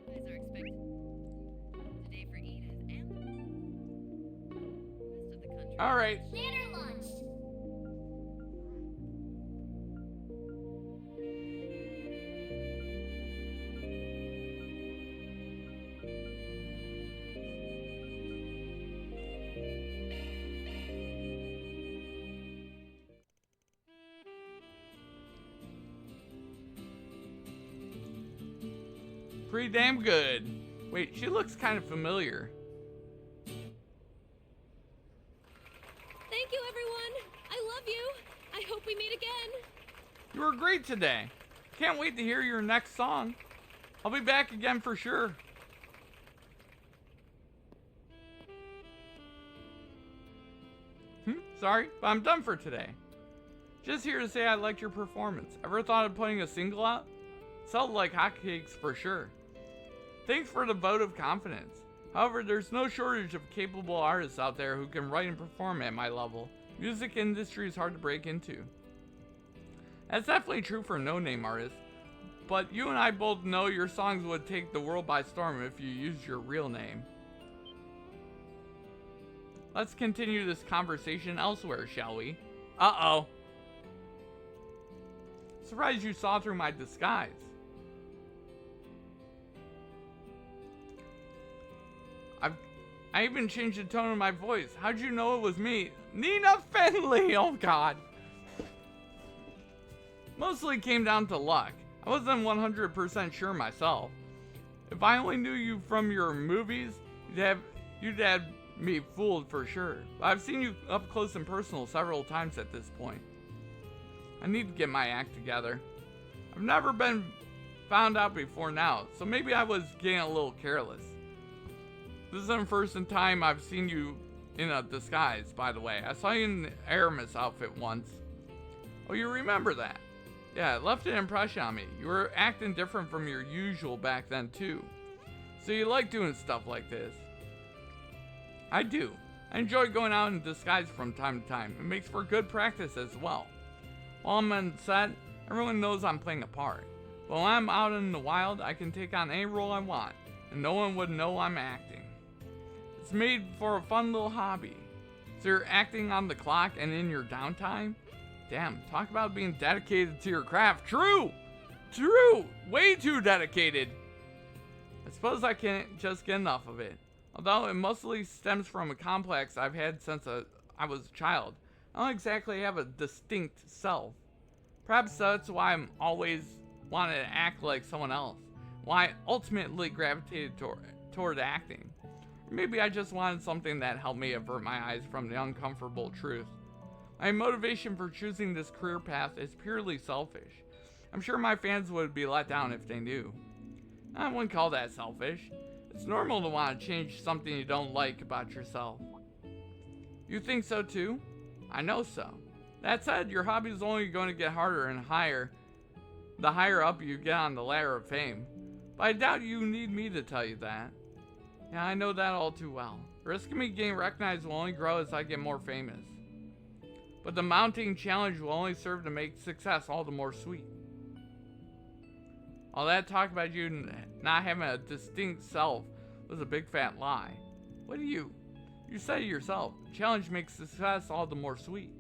Guys are expected today for Edith and the rest of the country. Alright. Planner launch. Pretty damn good. Wait, she looks kind of familiar. Thank you, everyone. I love you. I hope we meet again. You were great today. Can't wait to hear your next song. I'll be back again for sure. Sorry, but I'm done for today. Just here to say I liked your performance. Ever thought of putting a single out? Sold like hotcakes for sure. Thanks for the vote of confidence. However, there's no shortage of capable artists out there who can write and perform at my level. Music industry is hard to break into. That's definitely true for no-name artists, but you and I both know your songs would take the world by storm if you used your real name. Let's continue this conversation elsewhere, shall we? Uh-oh. Surprised you saw through my disguise. I even changed the tone of my voice. How'd you know it was me? Nina Finley! Oh god. Mostly came down to luck. I wasn't 100% sure myself. If I only knew you from your movies, you'd have me fooled for sure. But I've seen you up close and personal several times at this point. I need to get my act together. I've never been found out before now, so maybe I was getting a little careless. This isn't the first time I've seen you in a disguise, by the way. I saw you in the Aramis outfit once. Oh, you remember that? Yeah, it left an impression on me. You were acting different from your usual back then, too. So you like doing stuff like this? I do. I enjoy going out in disguise from time to time. It makes for good practice as well. While I'm on set, everyone knows I'm playing a part. But when I'm out in the wild, I can take on any role I want, and no one would know I'm acting. It's made for a fun little hobby. So you're acting on the clock and in your downtime? Damn, talk about being dedicated to your craft. True! True! Way too dedicated! I suppose I can't just get enough of it. Although it mostly stems from a complex I've had since I was a child. I don't exactly have a distinct self. Perhaps that's why I'm always wanted to act like someone else. Why I ultimately gravitated toward acting. Or maybe I just wanted something that helped me avert my eyes from the uncomfortable truth. My motivation for choosing this career path is purely selfish. I'm sure my fans would be let down if they knew. I wouldn't call that selfish. It's normal to want to change something you don't like about yourself. You think so too? I know so. That said, your hobby is only going to get harder and higher the higher up you get on the ladder of fame. But I doubt you need me to tell you that. Yeah, I know that all too well. The risk of me getting recognized will only grow as I get more famous. But the mounting challenge will only serve to make success all the more sweet. All that talk about you not having a distinct self was a big fat lie. What do you said it yourself. Challenge makes success all the more sweet.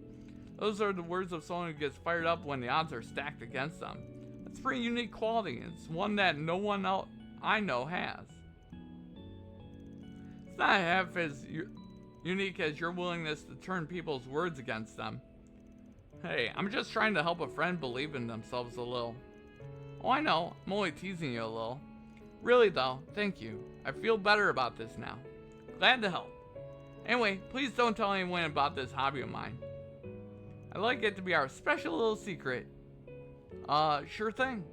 Those are the words of someone who gets fired up when the odds are stacked against them. That's a pretty unique quality, and it's one that no one else I know has. It's not half as unique as your willingness to turn people's words against them. Hey, I'm just trying to help a friend believe in themselves a little. Oh, I know. I'm only teasing you a little. Really, though, thank you. I feel better about this now. Glad to help. Anyway, please don't tell anyone about this hobby of mine. I'd like it to be our special little secret. Sure thing.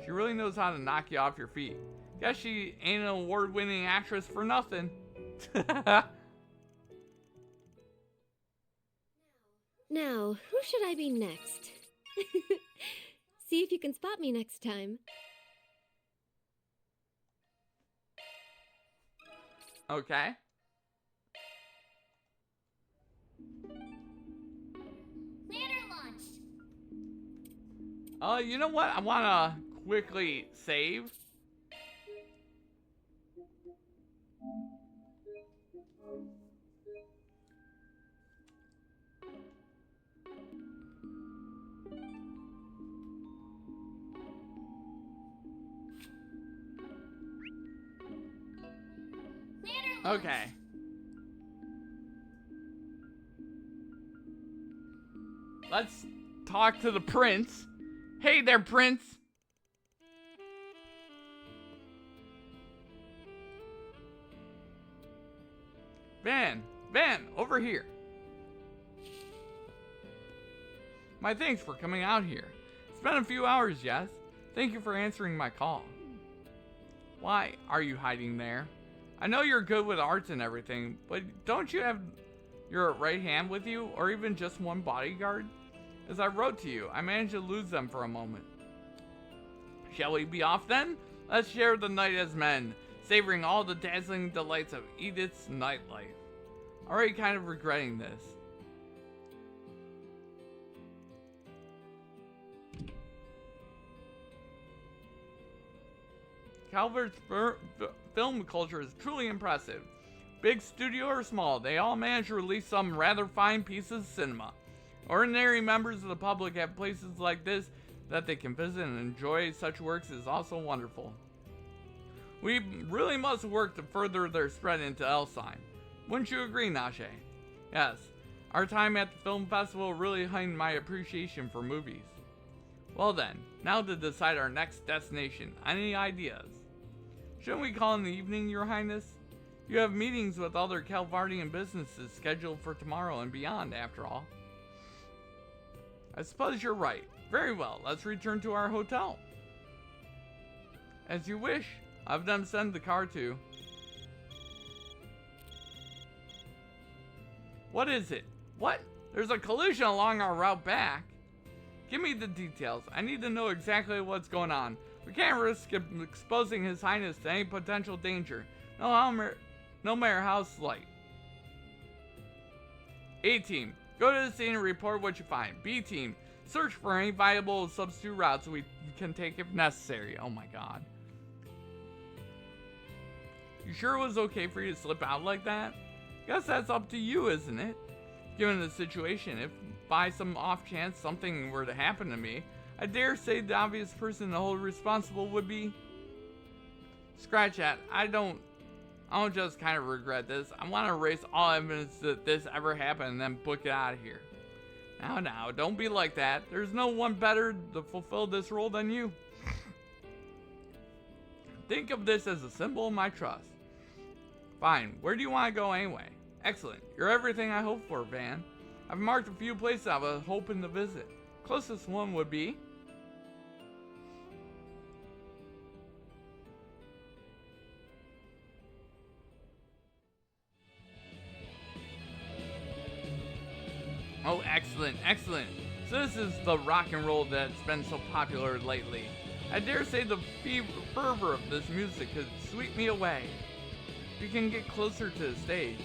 She really knows how to knock you off your feet. Guess she ain't an award-winning actress for nothing. Now, who should I be next? See if you can spot me next time. Okay. Ladder launched. You know what? I want to quickly save. Okay. Let's talk to the prince. Hey there, prince. Van, over here. My thanks for coming out here. It's been a few hours, yes? Thank you for answering my call. Why are you hiding there? I know you're good with arts and everything, but don't you have your right hand with you, or even just one bodyguard? As I wrote to you, I managed to lose them for a moment. Shall we be off then? Let's share the night as men, savoring all the dazzling delights of Edith's nightlife. Already kind of regretting this. Calvert's film culture is truly impressive. Big studio or small, they all manage to release some rather fine pieces of cinema. Ordinary members of the public have places like this that they can visit and enjoy such works is also wonderful. We really must work to further their spread into Elsheim. Wouldn't you agree, Nashe? Yes, our time at the film festival really heightened my appreciation for movies. Well then, now to decide our next destination. Any ideas? Shouldn't we call in the evening, Your Highness? You have meetings with other Calvardian businesses scheduled for tomorrow and beyond, after all. I suppose you're right. Very well, let's return to our hotel. As you wish. Have them send the car to. What is it? What? There's a collision along our route back. Give me the details. I need to know exactly what's going on. We can't risk exposing His Highness to any potential danger, no matter how slight. A-Team, go to the scene and report what you find. B-Team, search for any viable substitute routes we can take if necessary. Oh my god. You sure it was okay for you to slip out like that? Guess that's up to you, isn't it? Given the situation, if by some off chance something were to happen to me, I dare say the obvious person to hold responsible would be... Scratch that. I don't just kind of regret this. I want to erase all evidence that this ever happened and then book it out of here. Now, don't be like that. There's no one better to fulfill this role than you. Think of this as a symbol of my trust. Fine, where do you want to go anyway? Excellent, you're everything I hoped for, Van. I've marked a few places I was hoping to visit. Closest one would be... Oh, excellent, excellent. So this is the rock and roll that's been so popular lately. I dare say the fervor of this music could sweep me away. If you can get closer to the stage,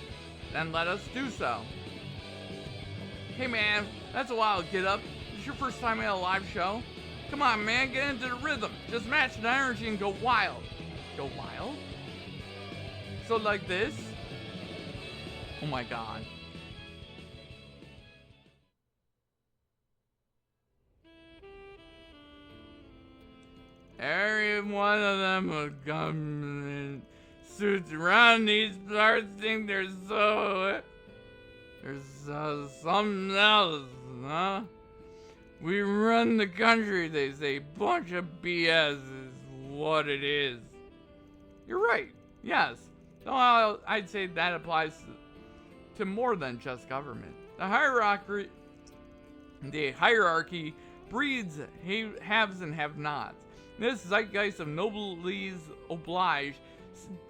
then let us do so. Hey man, that's a wild get up. Is this your first time at a live show? Come on man, get into the rhythm. Just match the energy and go wild. Go wild? So like this? Oh my god. Every one of them will come in suits around these parts, think there's something else, huh? We run the country, they say. Bunch of BS is what it is. You're right, yes. Though I'd say that applies to more than just government. The hierarchy breeds haves and have-nots. This zeitgeist of noblesse oblige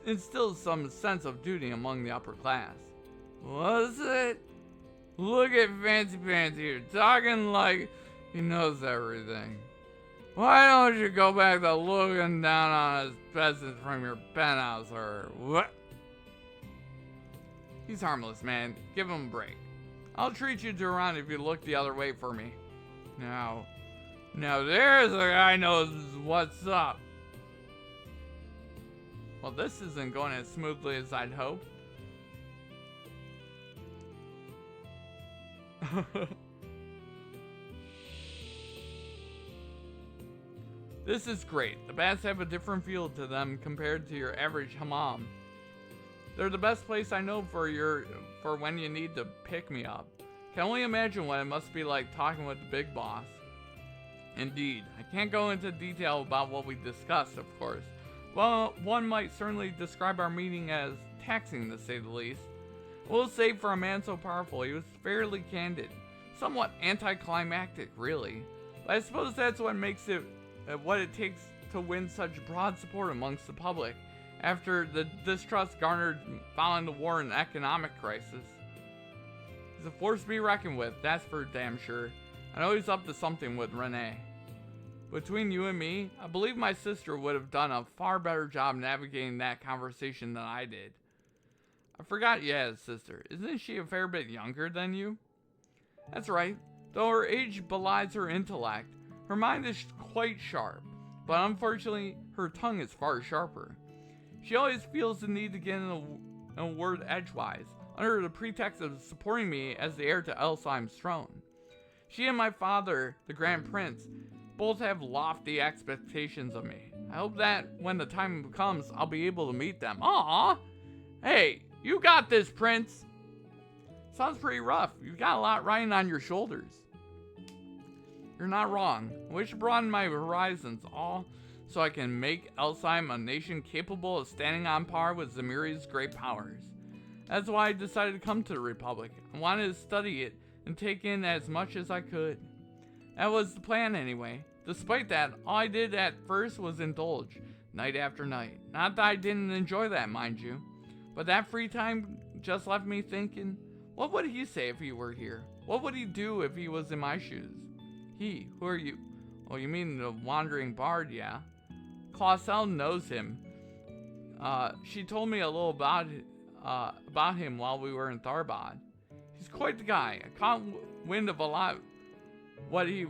instills some sense of duty among the upper class. Was it? Look at Fancy Pants here, talking like he knows everything. Why don't you go back to looking down on us peasants from your penthouse, or what? He's harmless, man. Give him a break. I'll treat you to a round if you look the other way for me. Now there's a guy knows what's up. Well, this isn't going as smoothly as I'd hoped. This is great. The baths have a different feel to them compared to your average hammam. They're the best place I know for when you need to pick me up. Can only imagine what it must be like talking with the big boss. Indeed, I can't go into detail about what we discussed, of course. Well, one might certainly describe our meeting as taxing, to say the least. We'll say for a man so powerful, he was fairly candid. Somewhat anticlimactic, really. But I suppose that's what makes it what it takes to win such broad support amongst the public after the distrust garnered following the war and economic crisis. He's a force to be reckoned with, that's for damn sure. I know he's up to something with Renee. Between you and me, I believe my sister would have done a far better job navigating that conversation than I did. I forgot you had a sister. Isn't she a fair bit younger than you? That's right. Though her age belies her intellect, her mind is quite sharp, but unfortunately, her tongue is far sharper. She always feels the need to get in a word edgewise, under the pretext of supporting me as the heir to Elsheim's throne. She and my father, the Grand Prince, both have lofty expectations of me. I hope that when the time comes, I'll be able to meet them. Aww! Hey, you got this, Prince! Sounds pretty rough. You've got a lot riding on your shoulders. You're not wrong. I wish to broaden my horizons, all so I can make Elsheim a nation capable of standing on par with Zemiri's great powers. That's why I decided to come to the Republic. I wanted to study it and take in as much as I could. That was the plan anyway. Despite that, all I did at first was indulge, night after night. Not that I didn't enjoy that, mind you, but that free time just left me thinking, what would he say if he were here? What would he do if he was in my shoes? He, who are you? Oh, you mean the wandering bard, yeah? Clausel knows him. She told me a little about him while we were in Tharbad. He's quite the guy. I caught wind of a lot what he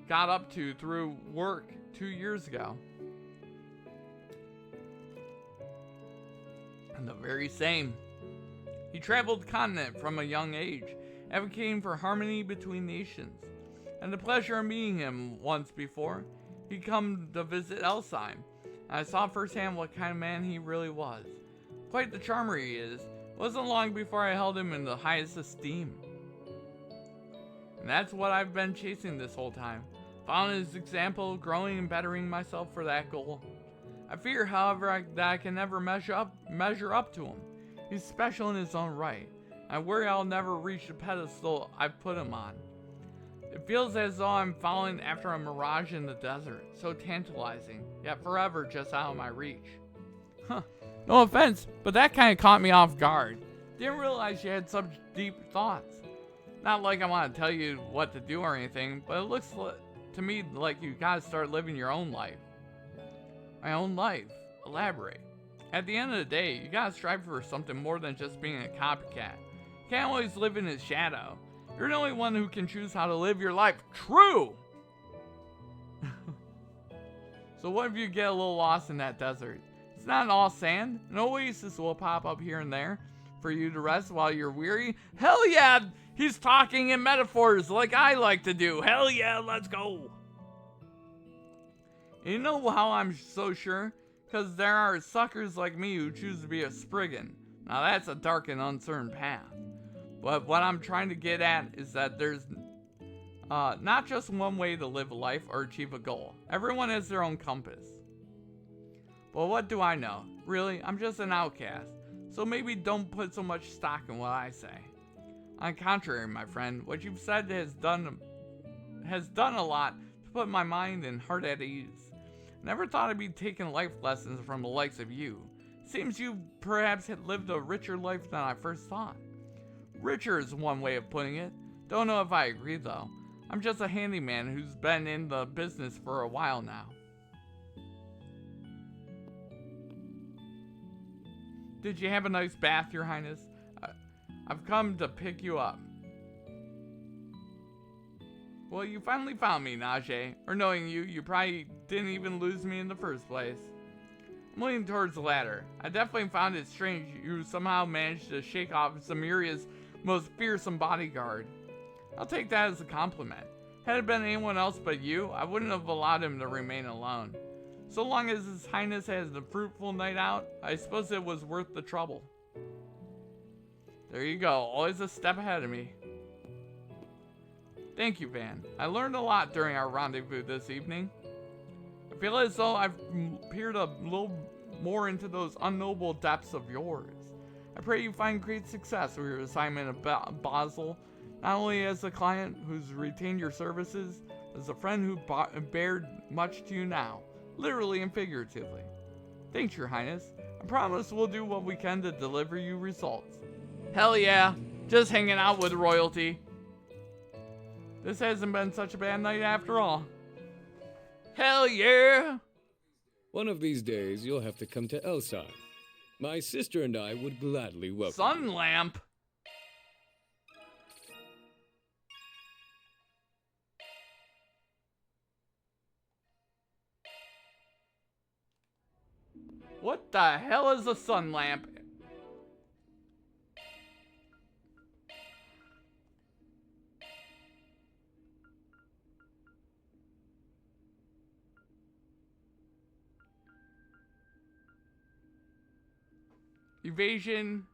got up to through work 2 years ago. And the very same. He traveled the continent from a young age, advocating for harmony between nations. And the pleasure of meeting him once before, he'd come to visit Elsheim, and I saw firsthand what kind of man he really was. Quite the charmer he is. It wasn't long before I held him in the highest esteem. And that's what I've been chasing this whole time. Following his example, growing and bettering myself for that goal. I fear, however, that I can never measure up to him. He's special in his own right. I worry I'll never reach the pedestal I've put him on. It feels as though I'm following after a mirage in the desert, so tantalizing, yet forever just out of my reach. Huh, no offense, but that kind of caught me off guard. Didn't realize you had such deep thoughts. Not like I want to tell you what to do or anything, but it looks to me like you gotta start living your own life. My own life? Elaborate. At the end of the day, you gotta strive for something more than just being a copycat. You can't always live in his shadow. You're the only one who can choose how to live your life. True! So what if you get a little lost in that desert? It's not all sand. An oasis will pop up here and there for you to rest while you're weary. Hell yeah! He's talking in metaphors like I like to do. Hell yeah, let's go! And you know how I'm so sure? Because there are suckers like me who choose to be a Spriggan. Now that's a dark and uncertain path. But what I'm trying to get at is that there's Not just one way to live a life or achieve a goal. Everyone has their own compass. But what do I know? Really, I'm just an outcast. So maybe don't put so much stock in what I say. On the contrary, my friend, what you've said has done a lot to put my mind and heart at ease. Never thought I'd be taking life lessons from the likes of you. Seems you perhaps had lived a richer life than I first thought. Richer is one way of putting it. Don't know if I agree though. I'm just a handyman who's been in the business for a while now. Did you have a nice bath, Your Highness? I've come to pick you up. Well, you finally found me, Najee. Or knowing you, you probably didn't even lose me in the first place. I'm leaning towards the latter. I definitely found it strange you somehow managed to shake off Samiria's most fearsome bodyguard. I'll take that as a compliment. Had it been anyone else but you, I wouldn't have allowed him to remain alone. So long as His Highness has a fruitful night out, I suppose it was worth the trouble. There you go, always a step ahead of me. Thank you, Van. I learned a lot during our rendezvous this evening. I feel as though I've peered a little more into those unknowable depths of yours. I pray you find great success with your assignment of Basel, not only as a client who's retained your services, but as a friend who bared much to you now, literally and figuratively. Thanks, Your Highness. I promise we'll do what we can to deliver you results. Hell yeah, just hanging out with royalty. This hasn't been such a bad night after all. Hell yeah! One of these days, you'll have to come to Elside. My sister and I would gladly welcome Sun lamp? What the hell is a sun lamp? Evasion.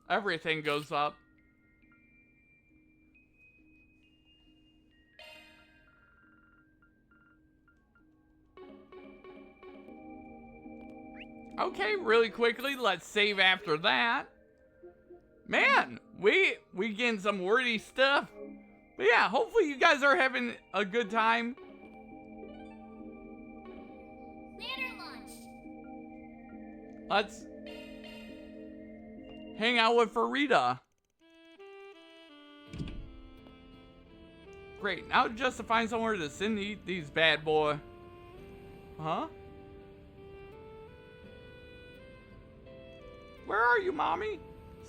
Everything goes up. Okay, really quickly, let's save after that. Man, we getting some wordy stuff. But yeah, hopefully you guys are having a good time. Later lunch. Let's hang out with Farida. Great, now just to find somewhere to sit and eat these bad boy. Huh? Where are you, Mommy?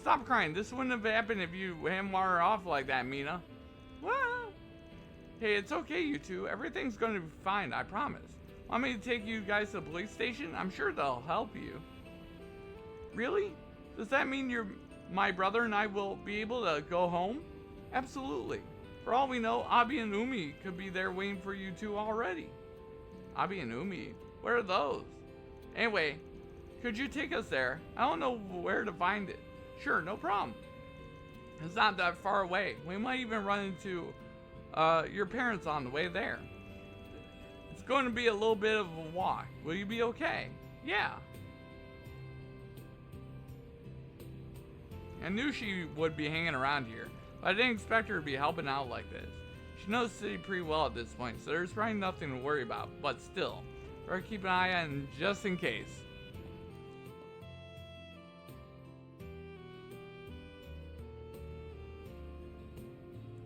Stop crying. This wouldn't have happened if you hadn't water off like that, Mina. Well, hey, it's okay, you two. Everything's going to be fine, I promise. Want me to take you guys to the police station? I'm sure they'll help you. Really? Does that mean my brother and I will be able to go home? Absolutely. For all we know, Abi and Umi could be there waiting for you two already. Abi and Umi? Where are those? Anyway, could you take us there? I don't know where to find it. Sure, no problem. It's not that far away. We might even run into your parents on the way there. It's going to be a little bit of a walk. Will you be okay? Yeah. I knew she would be hanging around here, but I didn't expect her to be helping out like this. She knows the city pretty well at this point, so there's probably nothing to worry about, but still, better keep an eye on just in case.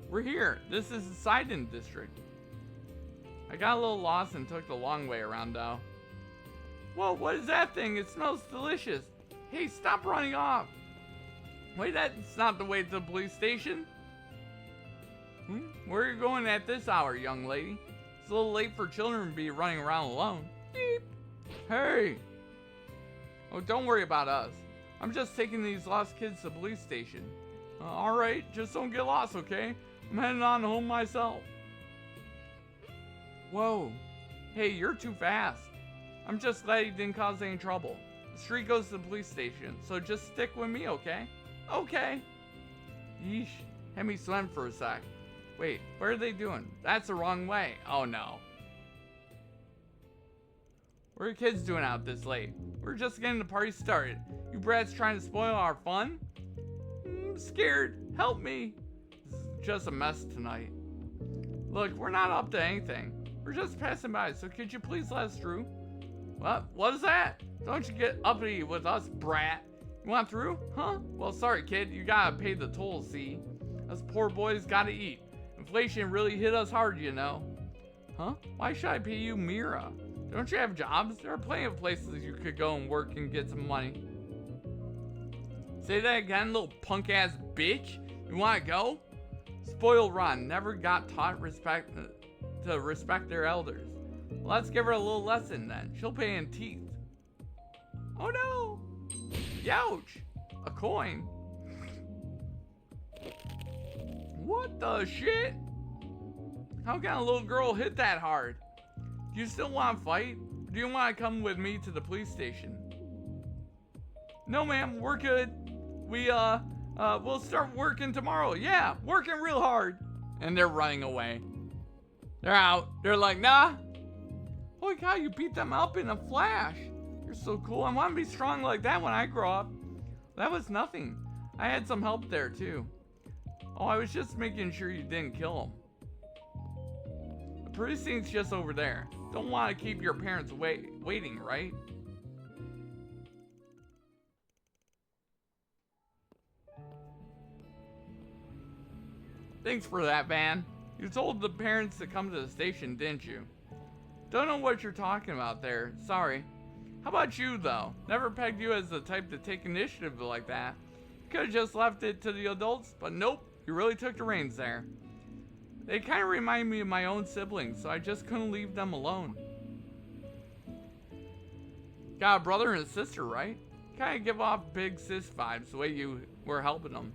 We're here. This is the Sidon district. I got a little lost and took the long way around though. Whoa, what is that thing? It smells delicious. Hey, stop running off. Wait, that's not the way to the police station. Where are you going at this hour, young lady? It's a little late for children to be running around alone. Beep. Hey. Oh, don't worry about us. I'm just taking these lost kids to the police station. Alright, just don't get lost, okay? I'm heading on home myself. Whoa. Hey, you're too fast. I'm just glad you didn't cause any trouble. The street goes to the police station, so just stick with me, okay? Okay. Yeesh. Had me swim for a sec. Wait, what are they doing? That's the wrong way. Oh no. What are kids doing out this late? We're just getting the party started. You brats trying to spoil our fun? I'm scared. Help me. This is just a mess tonight. Look, we're not up to anything. We're just passing by, so could you please let us through? What is that? Don't you get uppity with us, brat. You want through? Huh? Well, sorry, kid. You gotta pay the toll, see? Us poor boys gotta eat. Inflation really hit us hard, you know. Huh? Why should I pay you, Mira? Don't you have jobs? There are plenty of places you could go and work and get some money. Say that again, little punk-ass bitch? You wanna go? Spoiled Ron never got taught to respect their elders. Well, let's give her a little lesson then. She'll pay in teeth. Oh no! Youch! A coin. What the shit? How can a little girl hit that hard? Do you still want to fight? Or do you want to come with me to the police station? No, ma'am, we're good. We'll start working tomorrow. Yeah, working real hard. And they're running away. They're out. They're like, nah. Holy cow, you beat them up in a flash. You're so cool. I want to be strong like that when I grow up. That was nothing. I had some help there too. Oh, I was just making sure you didn't kill him. The precinct's just over there. Don't want to keep your parents waiting, right? Thanks for that, Van. You told the parents to come to the station, didn't you? Don't know what you're talking about there. Sorry. How about you, though? Never pegged you as the type to take initiative like that. Could have just left it to the adults, but nope. You really took the reins there. They kind of remind me of my own siblings, so I just couldn't leave them alone. Got a brother and a sister, right? Kind of give off big sis vibes the way you were helping them.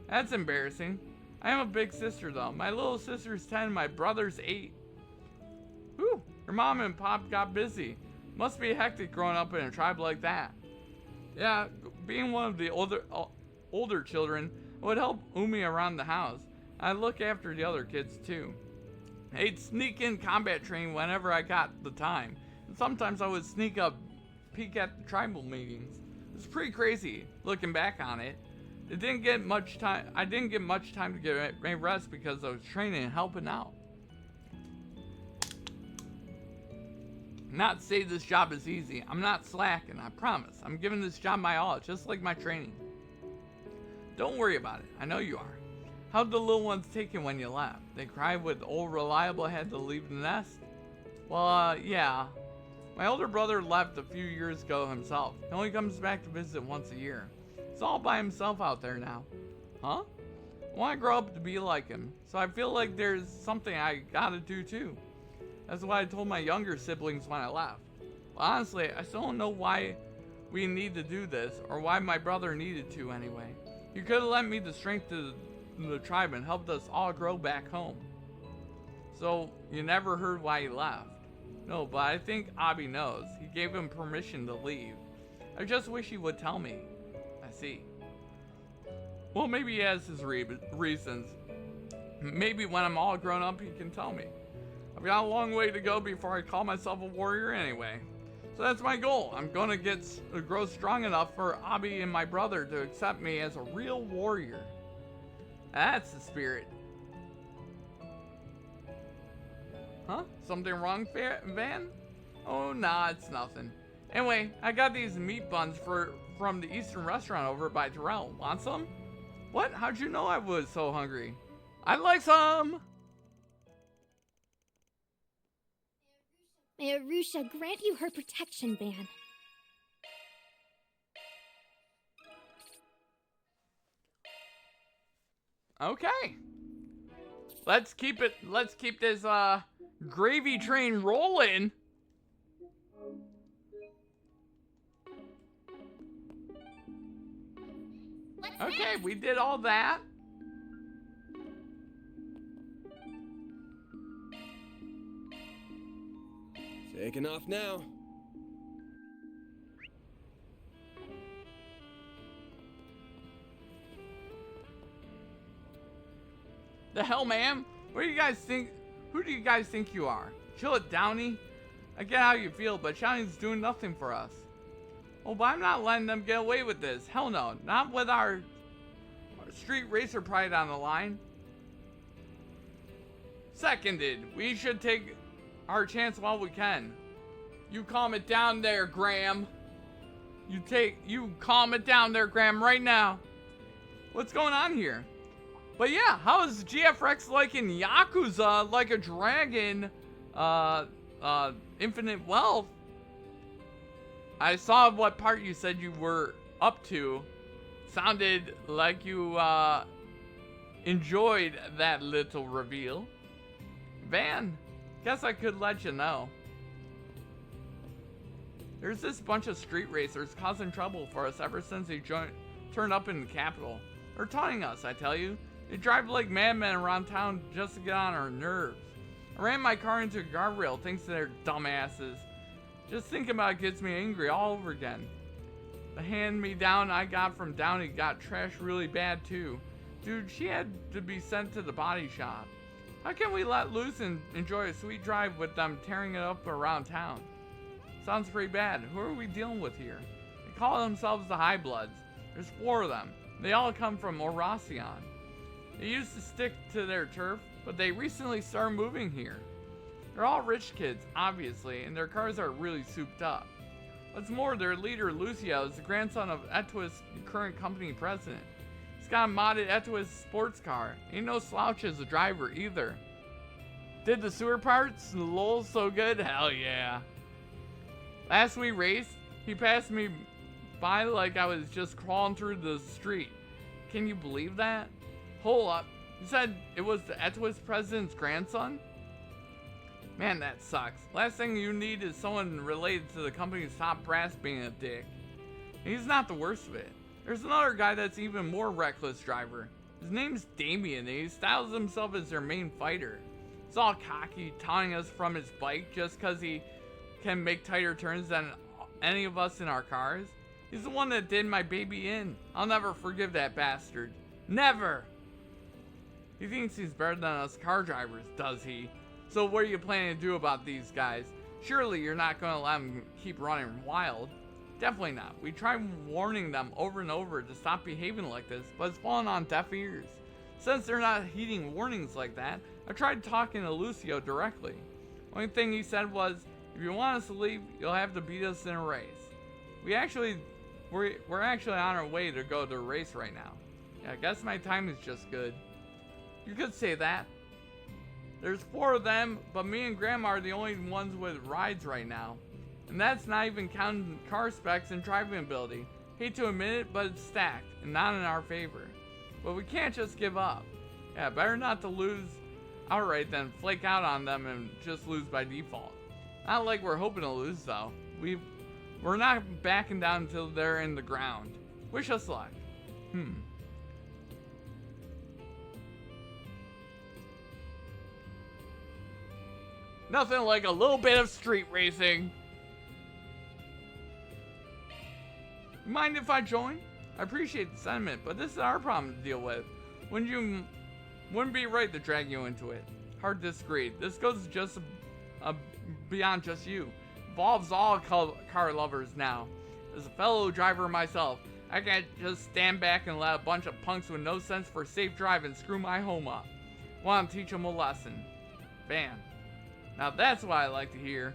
That's embarrassing. I am a big sister, though. My little sister's 10, my brother's 8. Whew, your mom and pop got busy. Must be hectic growing up in a tribe like that. Yeah, being one of the older children, I would help Umi around the house. I'd look after the other kids too. I'd sneak in combat training whenever I got the time. And sometimes I would sneak up, peek at the tribal meetings. It's pretty crazy, looking back on it. I didn't get much time to get any rest because I was training and helping out. Not to say this job is easy. I'm not slacking, I promise. I'm giving this job my all, just like my training. Don't worry about it. I know you are. How'd the little ones take it when you left? They cried with old Reliable had to leave the nest? Well, yeah. My older brother left a few years ago himself. He only comes back to visit once a year. He's all by himself out there now. Huh? I want to grow up to be like him, so I feel like there's something I gotta do too. That's what I told my younger siblings when I left. Well, honestly, I still don't know why we need to do this, or why my brother needed to anyway. You could have lent me the strength to the tribe and helped us all grow back home. So, you never heard why he left. No, but I think Abi knows. He gave him permission to leave. I just wish he would tell me. I see. Well, maybe he has his reasons. Maybe when I'm all grown up, he can tell me. I've got a long way to go before I call myself a warrior anyway. So that's my goal. I'm gonna grow strong enough for Abi and my brother to accept me as a real warrior. That's the spirit. Huh? Something wrong, Van? Oh, nah, it's nothing. Anyway, I got these meat buns from the Eastern restaurant over by Terrell. Want some? What? How'd you know I was so hungry? I'd like some! May Arusha grant you her protection, Ban. Okay. Let's keep this gravy train rolling. Okay, we did all that. Taking off now. The hell, ma'am? What do you guys think? Who do you guys think you are? Chill it, Downey. I get how you feel, but Shawnee's doing nothing for us. Oh, but I'm not letting them get away with this. Hell no. Not with our street racer pride on the line. Seconded. We should take our chance while we can. You calm it down there, Graham. You calm it down there, Graham, right now. What's going on here? But yeah, how is GF Rex like in Yakuza, like a dragon, infinite wealth? I saw what part you said you were up to. Sounded like you, enjoyed that little reveal. Van, guess I could let you know. There's this bunch of street racers causing trouble for us ever since they turned up in the capital. They're taunting us, I tell you. They drive like madmen around town just to get on our nerves. I ran my car into a guardrail thanks to their dumbasses. Just thinking about it gets me angry all over again. The hand-me-down I got from Downey got trashed really bad too. Dude, she had to be sent to the body shop. How can we let loose and enjoy a sweet drive with them tearing it up around town? Sounds pretty bad. Who are we dealing with here? They call themselves the High Bloods. There's 4 of them. They all come from Oracion. They used to stick to their turf, but they recently started moving here. They're all rich kids, obviously, and their cars are really souped up. What's more, their leader, Lucio, is the grandson of Etwist's current company president. He's got a modded Etwist sports car. Ain't no slouch as a driver, either. Did the sewer parts lol so good? Hell yeah. Last we raced, he passed me by like I was just crawling through the street. Can you believe that? Hold up. You said it was the Etwist president's grandson? Man, that sucks. Last thing you need is someone related to the company's top brass being a dick. And he's not the worst of it. There's another guy that's even more reckless driver. His name's Damien, and he styles himself as their main fighter. He's all cocky, taunting us from his bike just because he can make tighter turns than any of us in our cars. He's the one that did my baby in. I'll never forgive that bastard. Never! He thinks he's better than us car drivers, does he? So what are you planning to do about these guys? Surely you're not going to let them keep running wild. Definitely not. We tried warning them over and over to stop behaving like this, but it's fallen on deaf ears. Since they're not heeding warnings like that, I tried talking to Lucio directly. Only thing he said was, if you want us to leave, you'll have to beat us in a race. We're actually on our way to go to a race right now. Yeah, I guess my time is just good. You could say that. There's 4 of them, but me and Grandma are the only ones with rides right now. And that's not even counting car specs and driving ability. Hate to admit it, but it's stacked, and not in our favor. But we can't just give up. Yeah, better not to lose outright than flake out on them and just lose by default. Not like we're hoping to lose, though. We're not backing down until they're in the ground. Wish us luck. Nothing like a little bit of street racing. Mind if I join? I appreciate the sentiment, but this is our problem to deal with. Wouldn't be right to drag you into it. Hard to disagree. This goes just beyond just you. Involves all car lovers now. As a fellow driver myself, I can't just stand back and let a bunch of punks with no sense for safe driving screw my home up. Want to teach them a lesson. Bam. Now that's what I like to hear.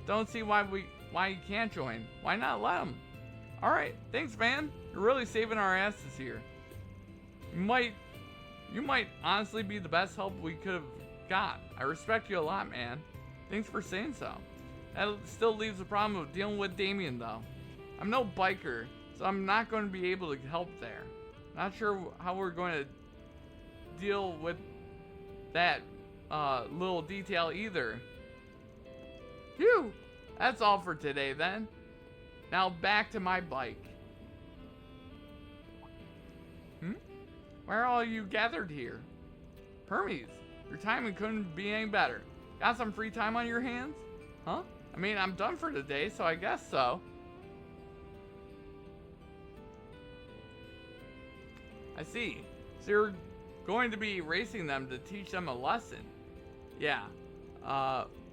Don't see why you can't join. Why not let them? Alright, thanks, man. You're really saving our asses here. You might honestly be the best help we could have got. I respect you a lot, man. Thanks for saying so. That still leaves the problem of dealing with Damien, though. I'm no biker, so I'm not going to be able to help there. Not sure how we're going to deal with that little detail either. Phew! That's all for today then. Now back to my bike. Why are all you gathered here? Hermes, your timing couldn't be any better. Got some free time on your hands? Huh? I mean, I'm done for today, so I guess so. I see. So you're going to be racing them to teach them a lesson. Yeah.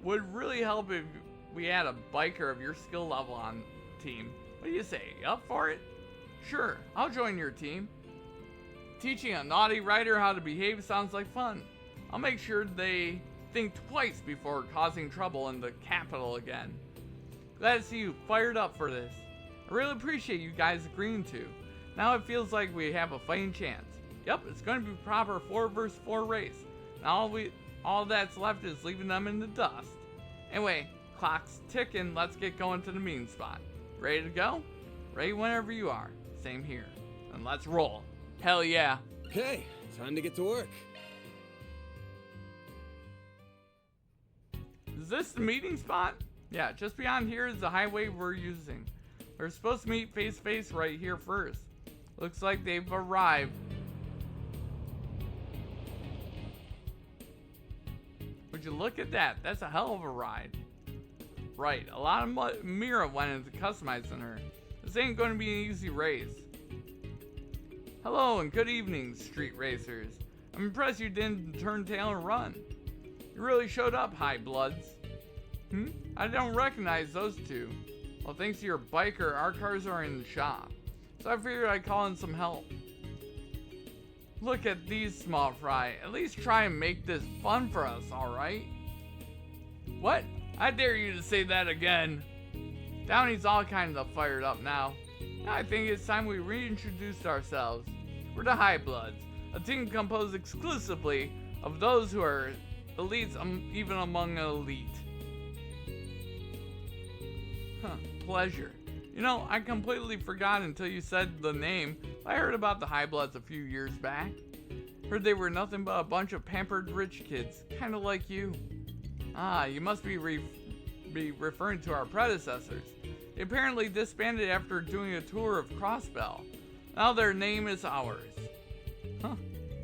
Would really help if we had a biker of your skill level on team. What do you say? You up for it? Sure, I'll join your team. Teaching a naughty rider how to behave sounds like fun. I'll make sure they think twice before causing trouble in the capital again. Glad to see you fired up for this. I really appreciate you guys agreeing to. Now it feels like we have a fighting chance. Yep, it's going to be a proper 4 vs 4 race. Now all that's left is leaving them in the dust. Anyway, clock's ticking. Let's get going to the meeting spot. Ready to go? Ready whenever you are. Same here. And let's roll. Hell yeah. Okay, time to get to work. Is this the meeting spot? Yeah, just beyond here is the highway we're using. We're supposed to meet face to face right here first. Looks like they've arrived. Would you look at that? That's a hell of a ride. Right, a lot of Mira went into customizing her. This ain't going to be an easy race. Hello and good evening, street racers. I'm impressed you didn't turn tail and run. You really showed up, High Bloods. I don't recognize those two. Well, thanks to your biker, our cars are in the shop. So I figured I'd call in some help. Look at these small fry. At least try and make this fun for us, alright? What? I dare you to say that again. Downey's all kind of fired up now. I think it's time we reintroduced ourselves. We're the High Bloods, a team composed exclusively of those who are elites, even among an elite. Pleasure. You know, I completely forgot until you said the name. I heard about the High Bloods a few years back. Heard they were nothing but a bunch of pampered rich kids, kind of like you. Ah, you must be referring to our predecessors. They apparently disbanded after doing a tour of Crossbell. Now their name is ours.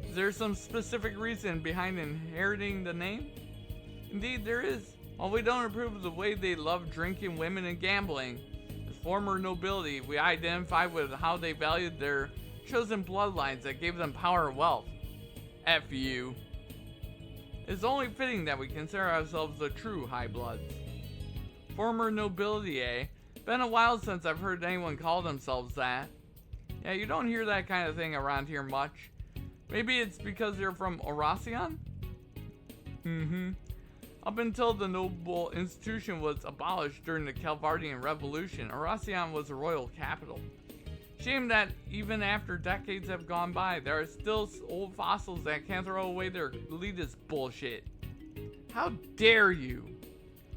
Is there some specific reason behind inheriting the name? Indeed there is. While we don't approve of the way they love drinking, women, and gambling, as former nobility, we identify with how they valued their chosen bloodlines that gave them power and wealth. F you. It's only fitting that we consider ourselves the true High Bloods. Former nobility, eh? Been a while since I've heard anyone call themselves that. Yeah, you don't hear that kind of thing around here much. Maybe it's because they're from Oracion? Up until the noble institution was abolished during the Calvardian Revolution, Oracion was a royal capital. Shame that even after decades have gone by, there are still old fossils that can't throw away their elitist bullshit. How dare you!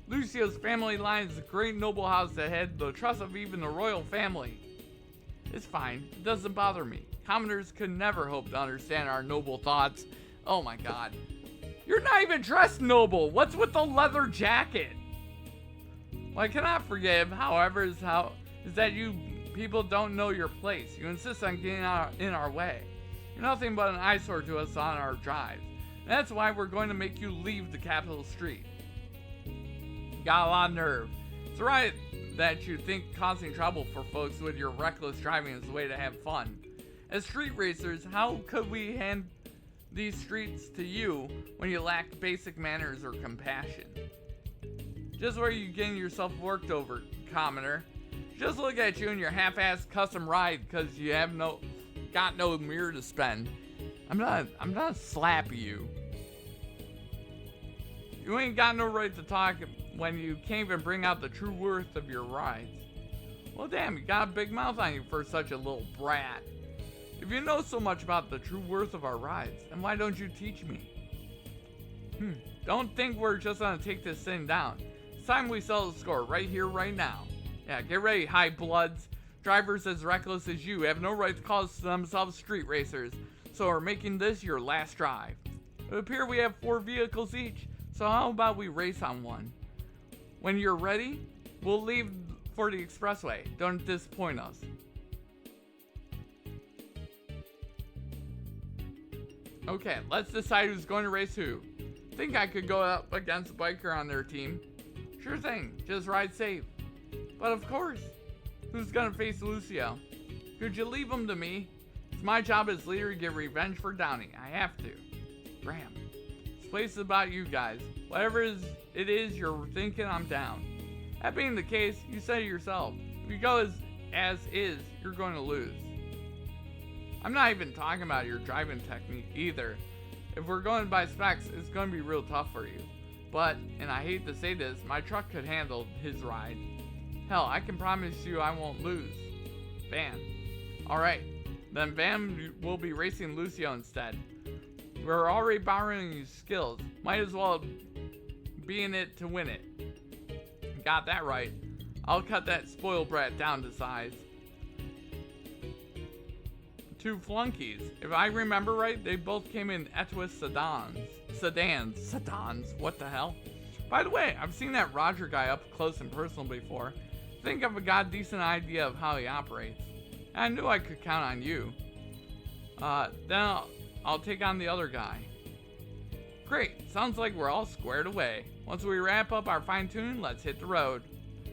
Lucio's family line is a great noble house that had the trust of even the royal family. It's fine, it doesn't bother me. Commoners could never hope to understand our noble thoughts. Oh my god. You're not even dressed noble! What's with the leather jacket? What I cannot forgive, however, is that you people don't know your place. You insist on getting in our way. You're nothing but an eyesore to us on our drives. And that's why we're going to make you leave the capital street. You got a lot of nerve. It's right that you think causing trouble for folks with your reckless driving is the way to have fun. As street racers, how could we hand these streets to you when you lack basic manners or compassion? Just where are you getting yourself worked over, commoner? Just look at you and your half-assed custom ride because you have got no mirror to spend. I'm gonna slap you. You ain't got no right to talk when you can't even bring out the true worth of your rides. Well damn, you got a big mouth on you for such a little brat. If you know so much about the true worth of our rides, then why don't you teach me? Don't think we're just gonna take this thing down. It's time we settle the score right here, right now. Yeah, get ready, High Bloods. Drivers as reckless as you have no right to call themselves street racers, so we're making this your last drive. It would appear we have 4 vehicles each, so how about we race on one? When you're ready, we'll leave for the expressway. Don't disappoint us. Okay, let's decide who's going to race who. Think I could go up against a biker on their team. Sure thing, just ride safe. But of course, who's gonna face Lucio? Could you leave him to me? It's my job as leader to get revenge for Downey. I have to. Graham, this place is about you guys. Whatever it is you're thinking, I'm down. That being the case, you said it yourself. If you go as is, you're going to lose. I'm not even talking about your driving technique either. If we're going by specs, it's going to be real tough for you. But, and I hate to say this, my truck could handle his ride. Hell, I can promise you I won't lose. Van. Alright, then Van will be racing Lucio instead. We're already borrowing his skills. Might as well be in it to win it. Got that right. I'll cut that spoiled brat down to size. 2 flunkies. If I remember right, they both came in Etwis sedans. What the hell? By the way, I've seen that Roger guy up close and personal before. I think I've got a decent idea of how he operates. I knew I could count on you. Then I'll take on the other guy. Great, sounds like we're all squared away. Once we wrap up our fine-tuning, let's hit the road.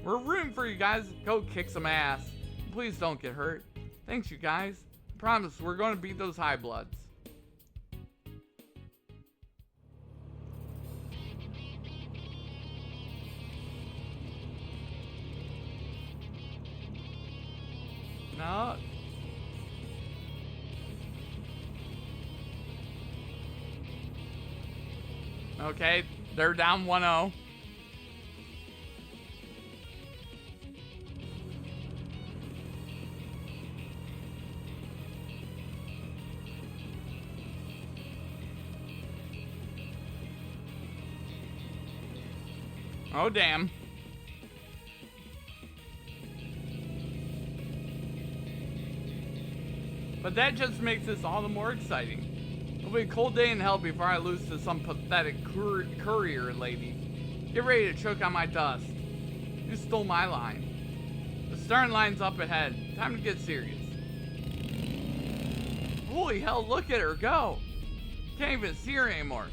We're rooting for you guys. Go kick some ass. Please don't get hurt. Thanks, you guys. Promise, we're going to beat those high bloods. No. Okay, they're down 1-0. Oh, damn. But that just makes this all the more exciting. It'll be a cold day in hell before I lose to some pathetic courier lady. Get ready to choke on my dust. You stole my line. The starting line's up ahead. Time to get serious. Holy hell, look at her go. Can't even see her anymore.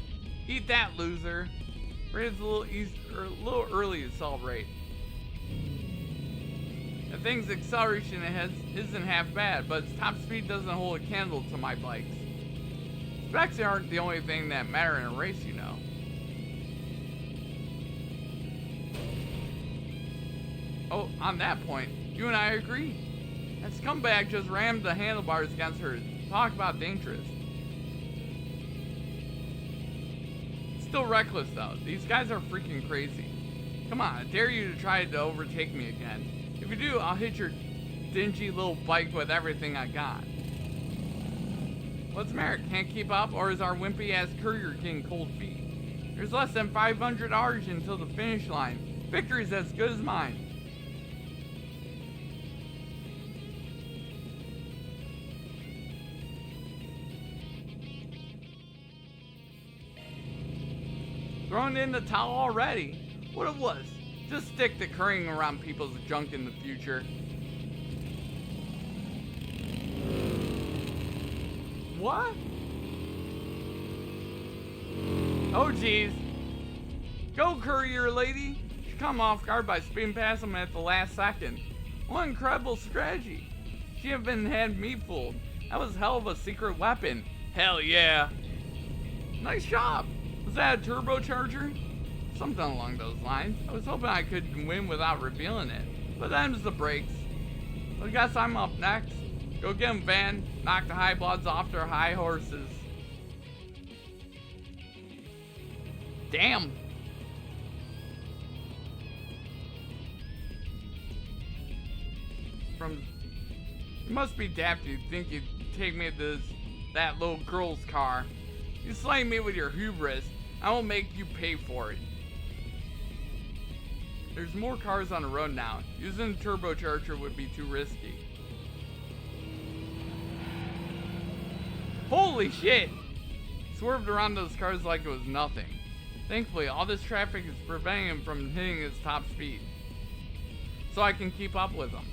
Eat that, loser. It's a little early to celebrate. The thing's acceleration isn't half bad, but its top speed doesn't hold a candle to my bikes. Specs aren't the only thing that matter in a race, you know. Oh, on that point, you and I agree. That scumbag just rammed the handlebars against her. Talk about dangerous. Still reckless though. These guys are freaking crazy. Come on, I dare you to try to overtake me again. If you do, I'll hit your dingy little bike with everything I got. What's the matter? Can't keep up, or is our wimpy ass courier getting cold feet? There's less than 500 R's until the finish line. Victory's as good as mine. Thrown in the towel already? What it was? Just stick to currying around people's junk in the future. What? Oh geez. Go, courier lady. She come off guard by speeding past him at the last second. What incredible strategy. She had me fooled. That was hell of a secret weapon. Hell yeah. Nice job. Was that a turbocharger? Something along those lines. I was hoping I could win without revealing it. But them's the breaks. I guess I'm up next. Go get 'em, Van. Knock the high bloods off their high horses. Damn. You must be daft you think you'd take me to that little girl's car. You slay me with your hubris. I will make you pay for it. There's more cars on the road now. Using a turbocharger would be too risky. Holy shit! Swerved around those cars like it was nothing. Thankfully, all this traffic is preventing him from hitting his top speed. So I can keep up with him.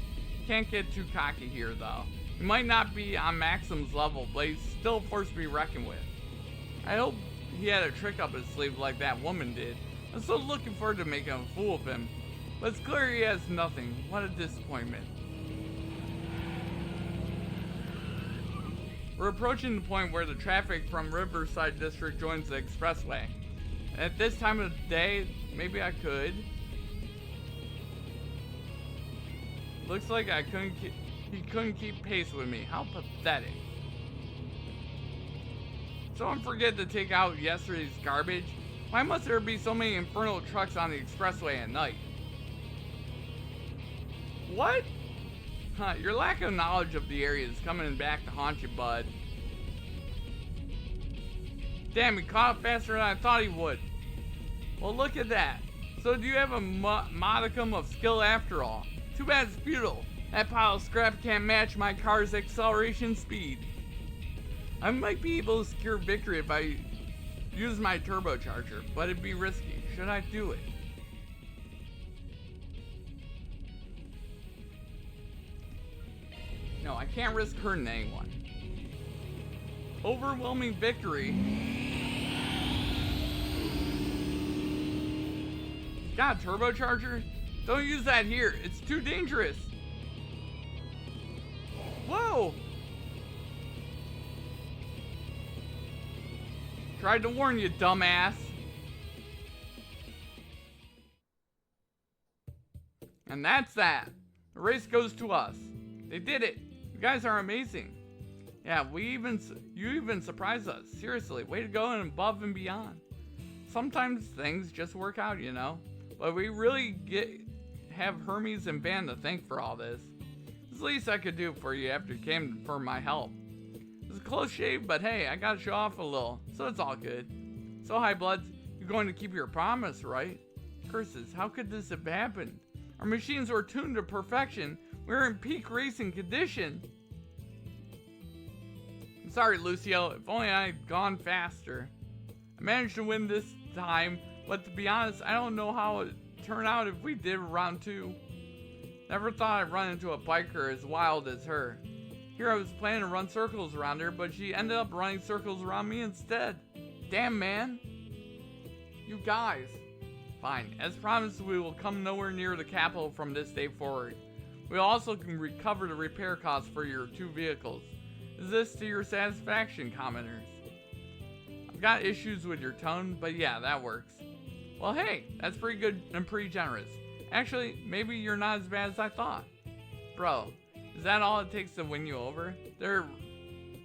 Can't get too cocky here though. He might not be on Maxim's level, but he's still a force to be reckoned with. I hope he had a trick up his sleeve like that woman did. I'm so looking forward to making a fool of him, but it's clear he has nothing. What a disappointment. We're approaching the point where the traffic from Riverside District joins the expressway. At this time of the day, maybe I could. Looks like he couldn't keep pace with me. How pathetic. Someone forget to take out yesterday's garbage? Why must there be so many infernal trucks on the expressway at night? What? Huh, your lack of knowledge of the area is coming back to haunt you, bud. Damn, he caught up faster than I thought he would. Well, look at that. So do you have a modicum of skill after all? Too bad it's futile. That pile of scrap can't match my car's acceleration speed. I might be able to secure victory if I use my turbocharger, but it'd be risky. Should I do it? No, I can't risk hurting anyone. Overwhelming victory. Got a turbocharger? Don't use that here. It's too dangerous. Whoa! Tried to warn you, dumbass. And that's that. The race goes to us. They did it. You guys are amazing. Yeah, you even surprised us. Seriously, way to go and above and beyond. Sometimes things just work out, you know. But we really have Hermes and Van to thank for all this. It's the least I could do for you after you came for my help. It's a close shave, but hey, I gotta show off a little, so it's all good. So, High Bloods, you're going to keep your promise, right? Curses, how could this have happened? Our machines were tuned to perfection. We were in peak racing condition. I'm sorry, Lucio. If only I had gone faster. I managed to win this time, but to be honest, I don't know how it would turn out if we did round 2. Never thought I'd run into a biker as wild as her. Here I was planning to run circles around her, but she ended up running circles around me instead. Damn, man. You guys. Fine. As promised, we will come nowhere near the capital from this day forward. We also can recover the repair costs for your 2 vehicles. Is this to your satisfaction, commoners? I've got issues with your tone, but yeah, that works. Well, hey, that's pretty good and pretty generous. Actually, maybe you're not as bad as I thought. Bro, is that all it takes to win you over? They're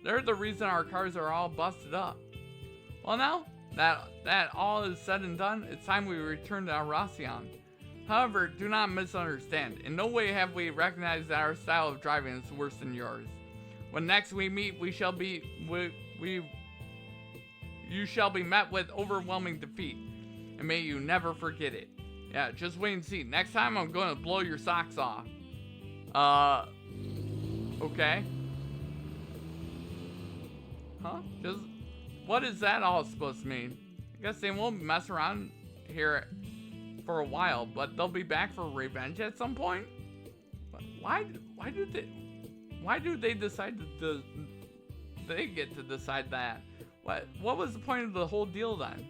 the reason our cars are all busted up. Well, now that all is said and done, it's time we return to Alracion. However, do not misunderstand. In no way have we recognized that our style of driving is worse than yours. When next we meet, you shall be met with overwhelming defeat, and may you never forget it. Yeah, just wait and see. Next time I'm going to blow your socks off. Okay. Huh? What is that all supposed to mean? I guess they won't mess around here for a while, but they'll be back for revenge at some point? But why do they decide they get to decide that? What was the point of the whole deal then?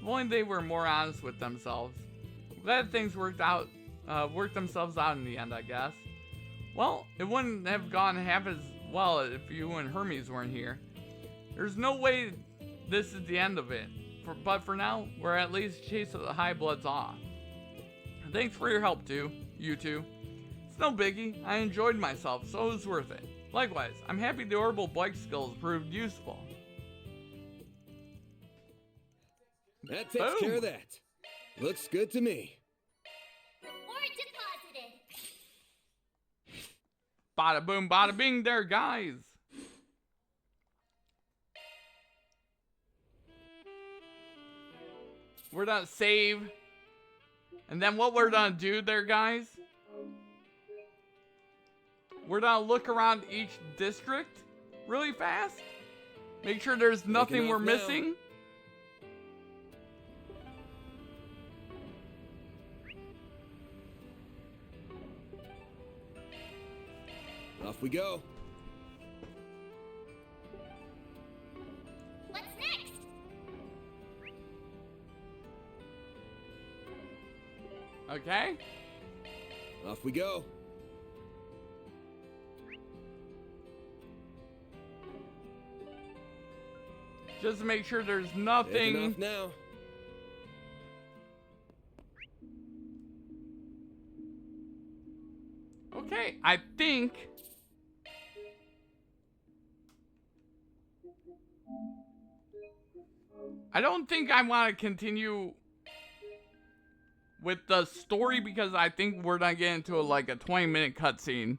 If only they were more honest with themselves. I'm glad things worked themselves out in the end, I guess. Well, it wouldn't have gone half as well if you and Hermes weren't here. There's no way this is the end of it. But for now, we're at least chasing the High Bloods off. Thanks for your help, too, you two. It's no biggie. I enjoyed myself, so it was worth it. Likewise, I'm happy the orbital bike skills proved useful. That takes care of that. Looks good to me. Reward deposited. Bada boom, bada bing there, guys. We're gonna save. And then what we're gonna do there, guys, we're gonna look around each district really fast. Make sure there's nothing we're missing. Off we go. What's next? Okay. Off we go. Just to make sure there's nothing. Taking off now. Okay, I think. I don't think I want to continue with the story because I think we're not getting into like a 20-minute cutscene.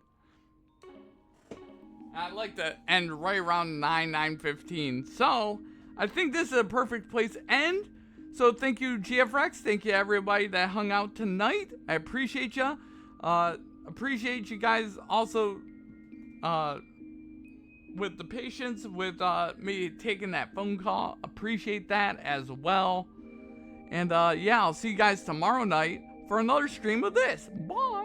I'd like to end right around 9:15. So I think this is a perfect place to end. So thank you, GF Rex. Thank you everybody that hung out tonight. I appreciate you. Appreciate you guys also with the patience with me taking that phone call. Appreciate that as well. And yeah, I'll see you guys tomorrow night for another stream of this. Bye.